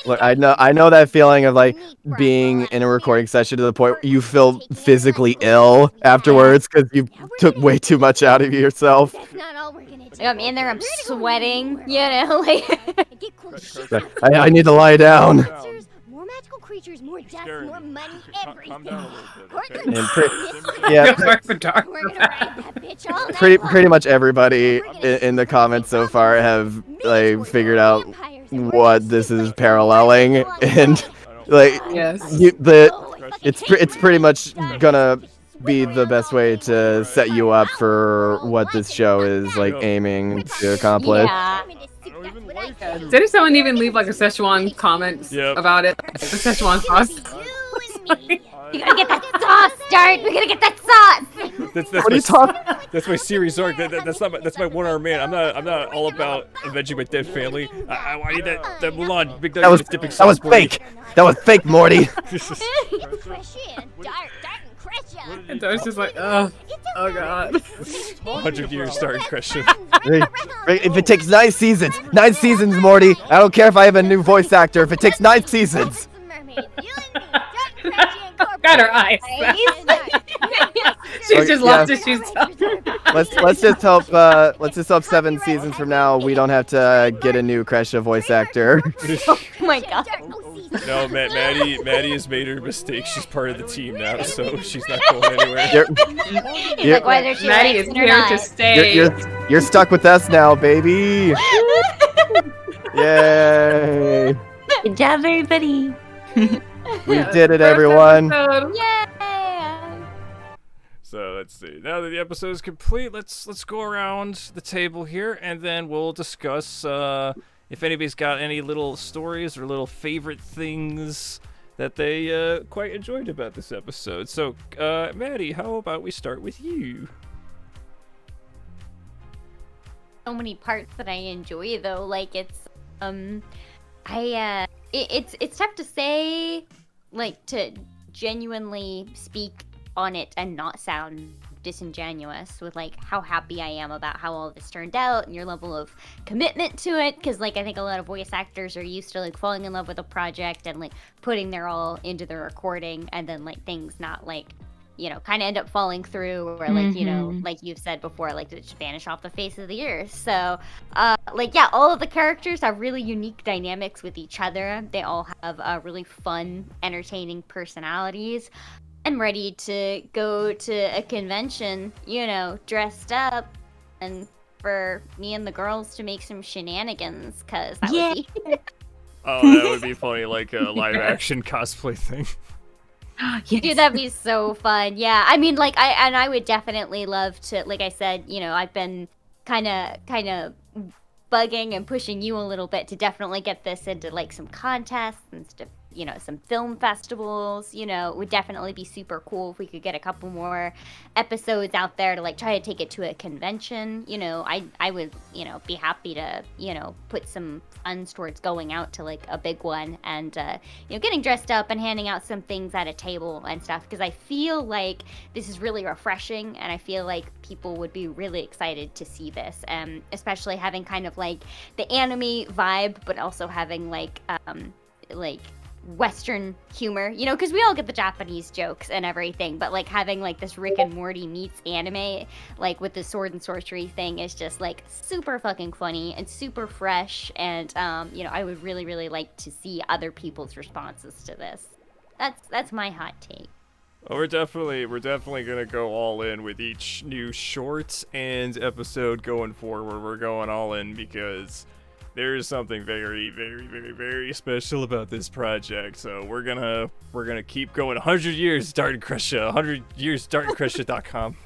Look, I know that feeling of like being in a recording session to the point where you feel physically ill afterwards because you took way too much out of yourself. That's not all we're gonna do. I'm in there, I'm sweating, you know? Like, I need to lie down. more magical creatures, more death, Scaring more me. money, Okay, calm down a little bit, okay? And yeah, Dark. pretty much everybody in the comments so far have like figured out what this is paralleling, and like Yes. it's pretty much gonna be the best way to set you up for what this show is like aiming to accomplish. Yeah. I don't even like it. Didn't someone even leave like a Szechuan comment Yep. about it? The Szechuan sauce. You gotta get that sauce, Dart! We gotta get that sauce! That's What are you talking? That's my series arc. That's my one-arm man. I'm not all about avenging my dead family. I need that Mulan big That was fake. That was fake, Morty. Crecia and Dart and Crecia! And Dart's just like, oh god. 100 years starting Crecia. If it takes 9 seasons, Morty. I don't care if I have a new voice actor. If it takes 9 seasons. Got her eyes. She's just lost her shoes. Let's just hope 7 seasons from now we don't have to get a new Crecia voice actor. Oh my god. No, Maddie has made her mistake. She's part of the team now, so she's not going anywhere. He's like, why don't you Maddie is here to stay. You're stuck with us now, baby. Yay! Good job, everybody. We did it, everyone. Yay! So let's see. Now that the episode is complete, let's go around the table here, and then we'll discuss if anybody's got any little stories or little favorite things that they quite enjoyed about this episode. So, Maddie, how about we start with you? So many parts that I enjoy, though. Like it's it's tough to say, like, to genuinely speak on it and not sound disingenuous with like how happy I am about how all this turned out and your level of commitment to it, because like I think a lot of voice actors are used to like falling in love with a project and like putting their all into the recording, and then like things not like, you know, kind of end up falling through, or like, you know, like you've said before, like to just vanish off the face of the earth. So like, yeah, all of the characters have really unique dynamics with each other. They all have really fun, entertaining personalities. I'm ready to go to a convention, you know, dressed up, and for me and the girls to make some shenanigans, because that would be... Oh, that would be funny, like a live-action cosplay thing. Yes. Dude, that'd be so fun. Yeah, I mean, like, I would definitely love to, like I said, you know, I've been kind of bugging and pushing you a little bit to definitely get this into, like, some contests and stuff. You know, some film festivals, you know, it would definitely be super cool if we could get a couple more episodes out there to like try to take it to a convention. You know, I would, you know, be happy to, you know, put some funds towards going out to like a big one and, you know, getting dressed up and handing out some things at a table and stuff, because I feel like this is really refreshing, and I feel like people would be really excited to see this, especially having kind of like the anime vibe, but also having like Western humor, you know, because we all get the Japanese jokes and everything, but like having like this Rick and Morty meets anime, like with the sword and sorcery thing, is just like super fucking funny and super fresh, and you know, I would really, really like to see other people's responses to this. That's my hot take. Well, we're definitely gonna go all in with each new short and episode going forward. We're going all in because there is something very, very, very, very special about this project. So we're gonna keep going. 100 years starting Crecia. 100 years starting Crecia.com.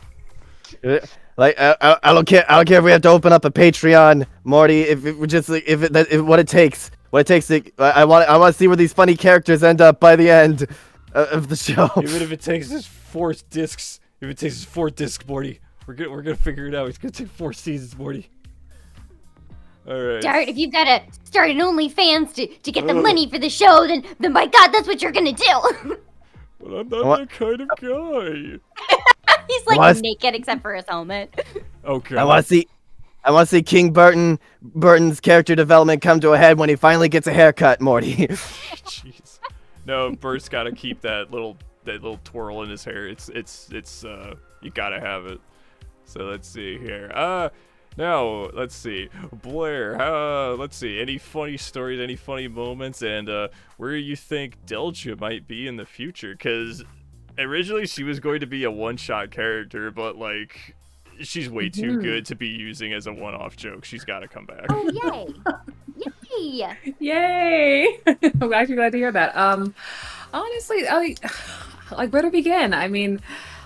Like I don't care if we have to open up a Patreon, Morty. If it just like, what it takes. I want to see where these funny characters end up by the end of the show. Even if it takes us 4 discs. If it takes us 4 discs, Morty, we're gonna figure it out. It's gonna take 4 seasons, Morty. Alright. Dart, if you've got to start an OnlyFans to get the money for the show, then by God, that's what you're gonna do. but I'm not that kind of guy. He's like What? naked except for his helmet. Okay. I want to see King Burton's character development come to a head when he finally gets a haircut, Morty. Jeez. No, Burt's got to keep that little twirl in his hair. It's you gotta have it. So let's see here. Now let's see, Blaire. Let's see. Any funny stories? Any funny moments? And where you think Dalaja might be in the future? Because originally she was going to be a one-shot character, but like she's way too good to be using as a one-off joke. She's got to come back. Oh, yay! Yay! Yay! I'm actually glad to hear that. Honestly, like where to begin? I mean,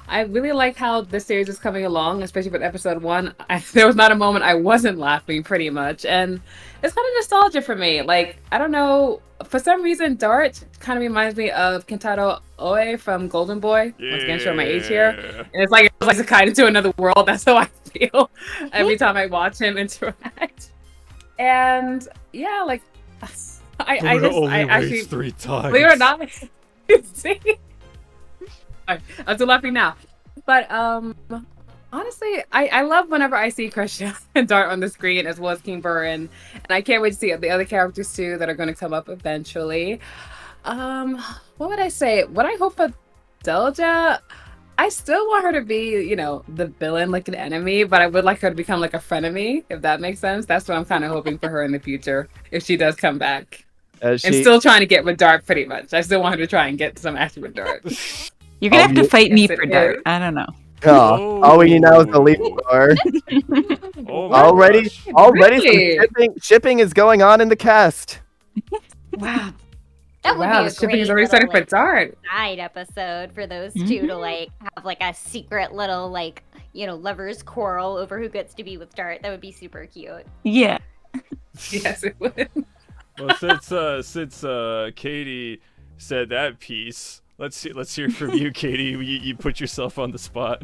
I really like how this series is coming along, especially with episode 1. There was not a moment I wasn't laughing, pretty much, and it's kind of nostalgia for me. Like, I don't know, for some reason, Dart kind of reminds me of Kentaro Oe from Golden Boy. Once again, showing my age here, and it's like a kind into another world. That's how I feel every time I watch him interact. And yeah, like I actually 3 times. believe it or not. See? Sorry, I'm still laughing now. But honestly, I love whenever I see Crecia and Dart on the screen, as well as King Burton, and I can't wait to see the other characters too that are going to come up eventually. What would I say? What I hope for Dalaja, I still want her to be, you know, the villain, like an enemy, but I would like her to become like a frenemy, if that makes sense. That's what I'm kind of hoping for her in the future, if she does come back. And still trying to get with Dart, pretty much. I still want her to try and get some action with Dart. You're gonna have to fight me for Dart. I don't know. Oh, all we need now is the lead bar. Already, some shipping is going on in the cast. Wow. That would be a shipping great is already starting for Dart. side episode for those two to like have like a secret little like, you know, lovers quarrel over who gets to be with Dart. That would be super cute. Yeah. Yes, it would. Well, since Katie said that piece, let's hear from you, Katie. You put yourself on the spot.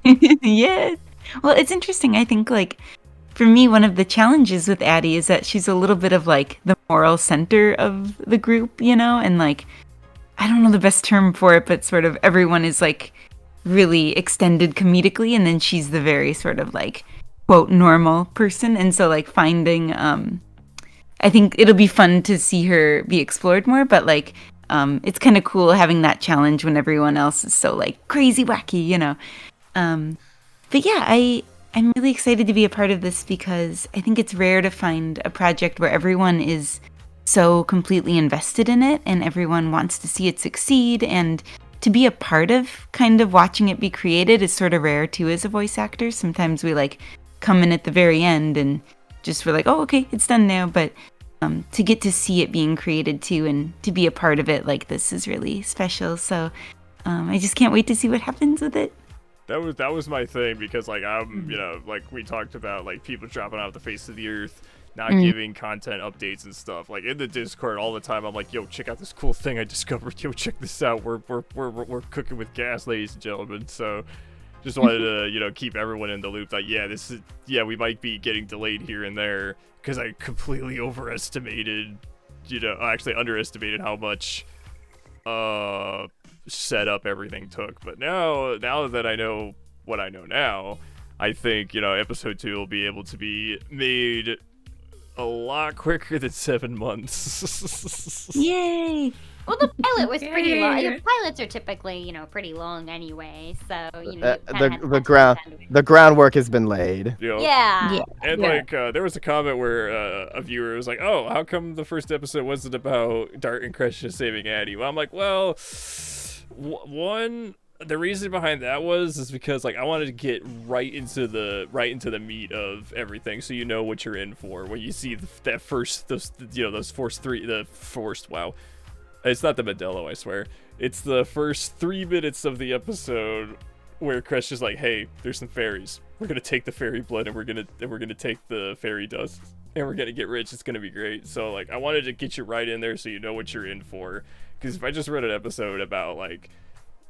Yeah. Well, it's interesting. I think like for me, one of the challenges with Addy is that she's a little bit of like the moral center of the group, you know, and like I don't know the best term for it, but sort of everyone is like really extended comedically, and then she's the very sort of like quote normal person, and so like finding I think it'll be fun to see her be explored more, but like it's kind of cool having that challenge when everyone else is so like crazy wacky, you know. But yeah, I'm really excited to be a part of this because I think it's rare to find a project where everyone is so completely invested in it and everyone wants to see it succeed, and to be a part of kind of watching it be created is sort of rare too as a voice actor. Sometimes we like come in at the very end and just we're like, oh, okay, it's done now. But to get to see it being created too and to be a part of it like this is really special. So I just can't wait to see what happens with it. That was my thing, because like I'm, you know, like we talked about like people dropping off the face of the earth, not giving content updates and stuff. Like in the Discord all the time, I'm like, yo, check out this cool thing I discovered. Yo, check this out. We're cooking with gas, ladies and gentlemen. So just wanted to, you know, keep everyone in the loop. Like, yeah, we might be getting delayed here and there because I completely underestimated how much setup everything took. But now that I know what I know now, I think, you know, episode 2 will be able to be made a lot quicker than 7 months. Yay! Well, the pilot was pretty long. Your pilots are typically, you know, pretty long anyway. So, you know, the groundwork has been laid. You know? Yeah. And like, there was a comment where a viewer was like, "Oh, how come the first episode wasn't about Dart and Crecia saving Addy?" Well, I'm like, well, one. The reason behind that is because like I wanted to get right into the meat of everything, so you know what you're in for when you see those forced wow. It's not the Modelo, I swear. It's the first 3 minutes of the episode where Crecia's like, "Hey, there's some fairies. We're gonna take the fairy blood and we're gonna take the fairy dust and we're gonna get rich. It's gonna be great." So like, I wanted to get you right in there so you know what you're in for. Because if I just read an episode about like,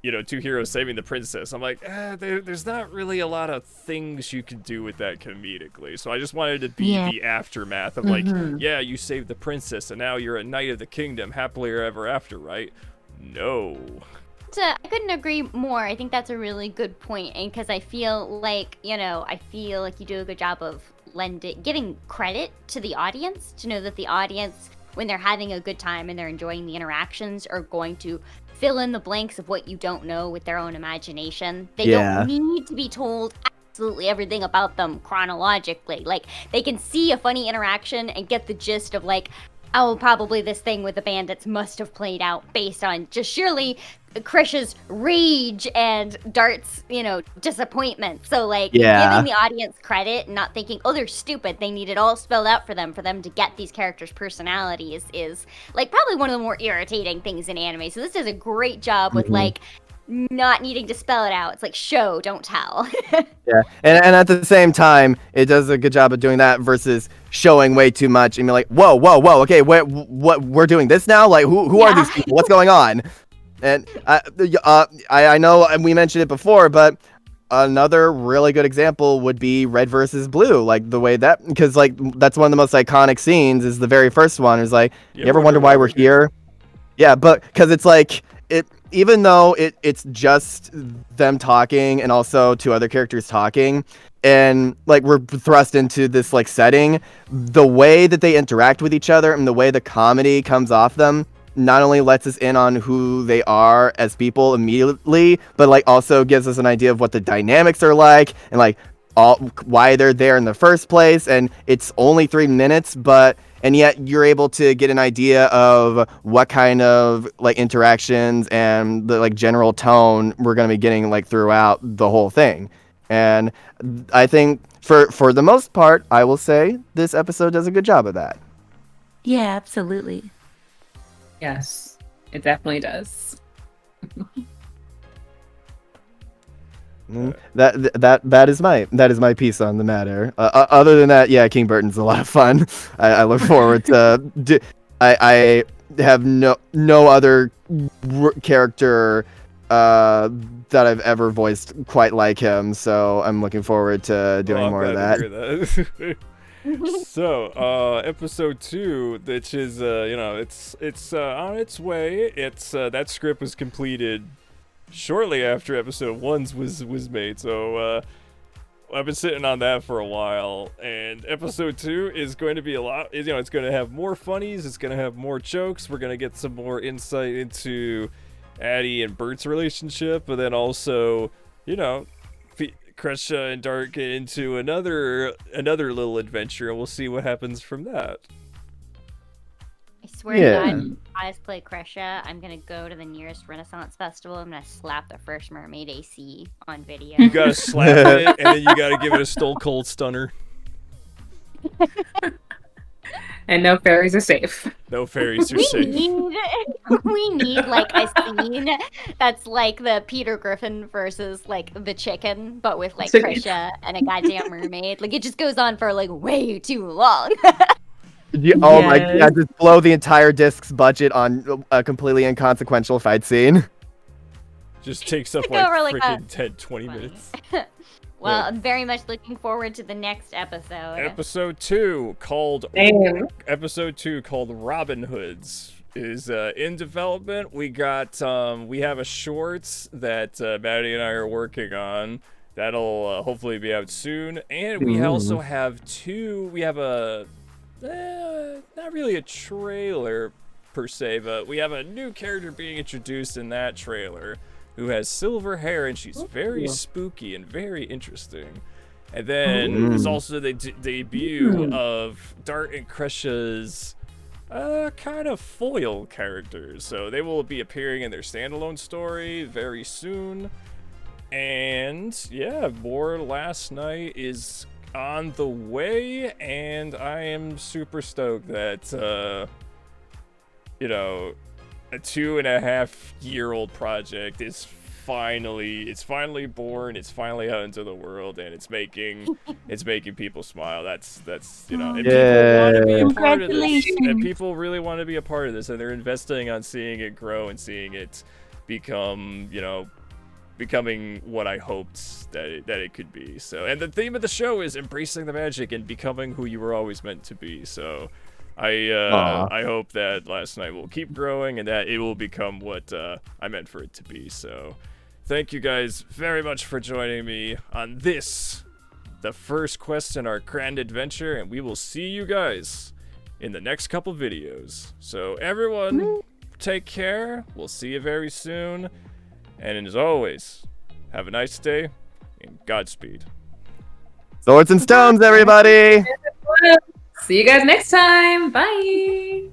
you know, 2 heroes saving the princess, I'm like, there's not really a lot of things you can do with that comedically. So I just wanted to be the aftermath of like, yeah, you saved the princess and now you're a knight of the kingdom, happily ever after, right? No. I couldn't agree more. I think that's a really good point, and because I feel like you do a good job of giving credit to the audience to know that the audience, when they're having a good time and they're enjoying the interactions, are going to fill in the blanks of what you don't know with their own imagination. They don't need to be told absolutely everything about them chronologically. Like, they can see a funny interaction and get the gist of like, oh, probably this thing with the bandits must have played out based on just surely Crecia's rage and Dart's, disappointment. So, like, giving the audience credit and not thinking, oh, they're stupid. They need it all spelled out for them to get these characters' personalities is, like, probably one of the more irritating things in anime. So this does a great job with, like, not needing to spell it out. It's like, show, don't tell. Yeah, and at the same time, it does a good job of doing that versus showing way too much and be like, whoa, okay, what we're doing this now? Like, who are these people? What's going on? And I know we mentioned it before, but another really good example would be Red versus Blue, like the way that, because like that's one of the most iconic scenes is the very first one. Is like, you ever wonder why we're here? Yeah, but because it's like even though it's just them talking and also two other characters talking, and like we're thrust into this like setting, the way that they interact with each other and the way the comedy comes off them not only lets us in on who they are as people immediately, but like also gives us an idea of what the dynamics are like and like why they're there in the first place. And it's only 3 minutes, and yet you're able to get an idea of what kind of like interactions and the like general tone we're going to be getting like throughout the whole thing. And I think for the most part, I will say this episode does a good job of that. Yeah, absolutely. Yes, it definitely does. That is my piece on the matter. Other than that, yeah, King Burton's a lot of fun. I look forward to. I have no other character that I've ever voiced quite like him, so I'm looking forward to doing more of that. So, episode 2, which is it's on its way. It's that script was completed shortly after episode 1 was made, so I've been sitting on that for a while, and episode 2 is going to be a lot. It's going to have more funnies, it's going to have more jokes, we're going to get some more insight into Addy and Burt's relationship, but then also, Crecia and Dart get into another little adventure, and we'll see what happens from that. I swear to God, if I play Crecia, I'm gonna go to the nearest Renaissance festival. I'm gonna slap the first Mermaid AC on video. You gotta slap it, and then you gotta give it a Stone Cold Stunner. And no fairies are safe. No fairies are safe. We need like a scene that's like the Peter Griffin versus like the chicken, but with like Crecia and a goddamn mermaid. Like, it just goes on for like way too long. Oh my God, just blow the entire disc's budget on a completely inconsequential fight scene. Just takes up like freaking 10-20 minutes. Well, I'm very much looking forward to the next episode. Episode 2 called Robin Hoods is in development. We have a short that Maddie and I are working on. That'll hopefully be out soon. And we also have not really a trailer per se, but we have a new character being introduced in that trailer who has silver hair, and she's very spooky and very interesting. And then there's also the debut of Dart and Crecia's kind of foil characters. So they will be appearing in their standalone story very soon. And yeah, more Last Night is on the way, and I am super stoked that a 2.5-year-old project is finally born, it's finally out into the world, and it's making people smile. That's and people want to be a part of this, and people really want to be a part of this, and they're investing on seeing it grow and seeing it becoming what I hoped that it could be. So, and the theme of the show is embracing the magic and becoming who you were always meant to be. So I hope that last night will keep growing and that it will become what I meant for it to be. So thank you guys very much for joining me on this, the first quest in our grand adventure, and we will see you guys in the next couple videos. So everyone, take care. We'll see you very soon. And as always, have a nice day and Godspeed. Swords and stones, everybody! See you guys next time. Bye.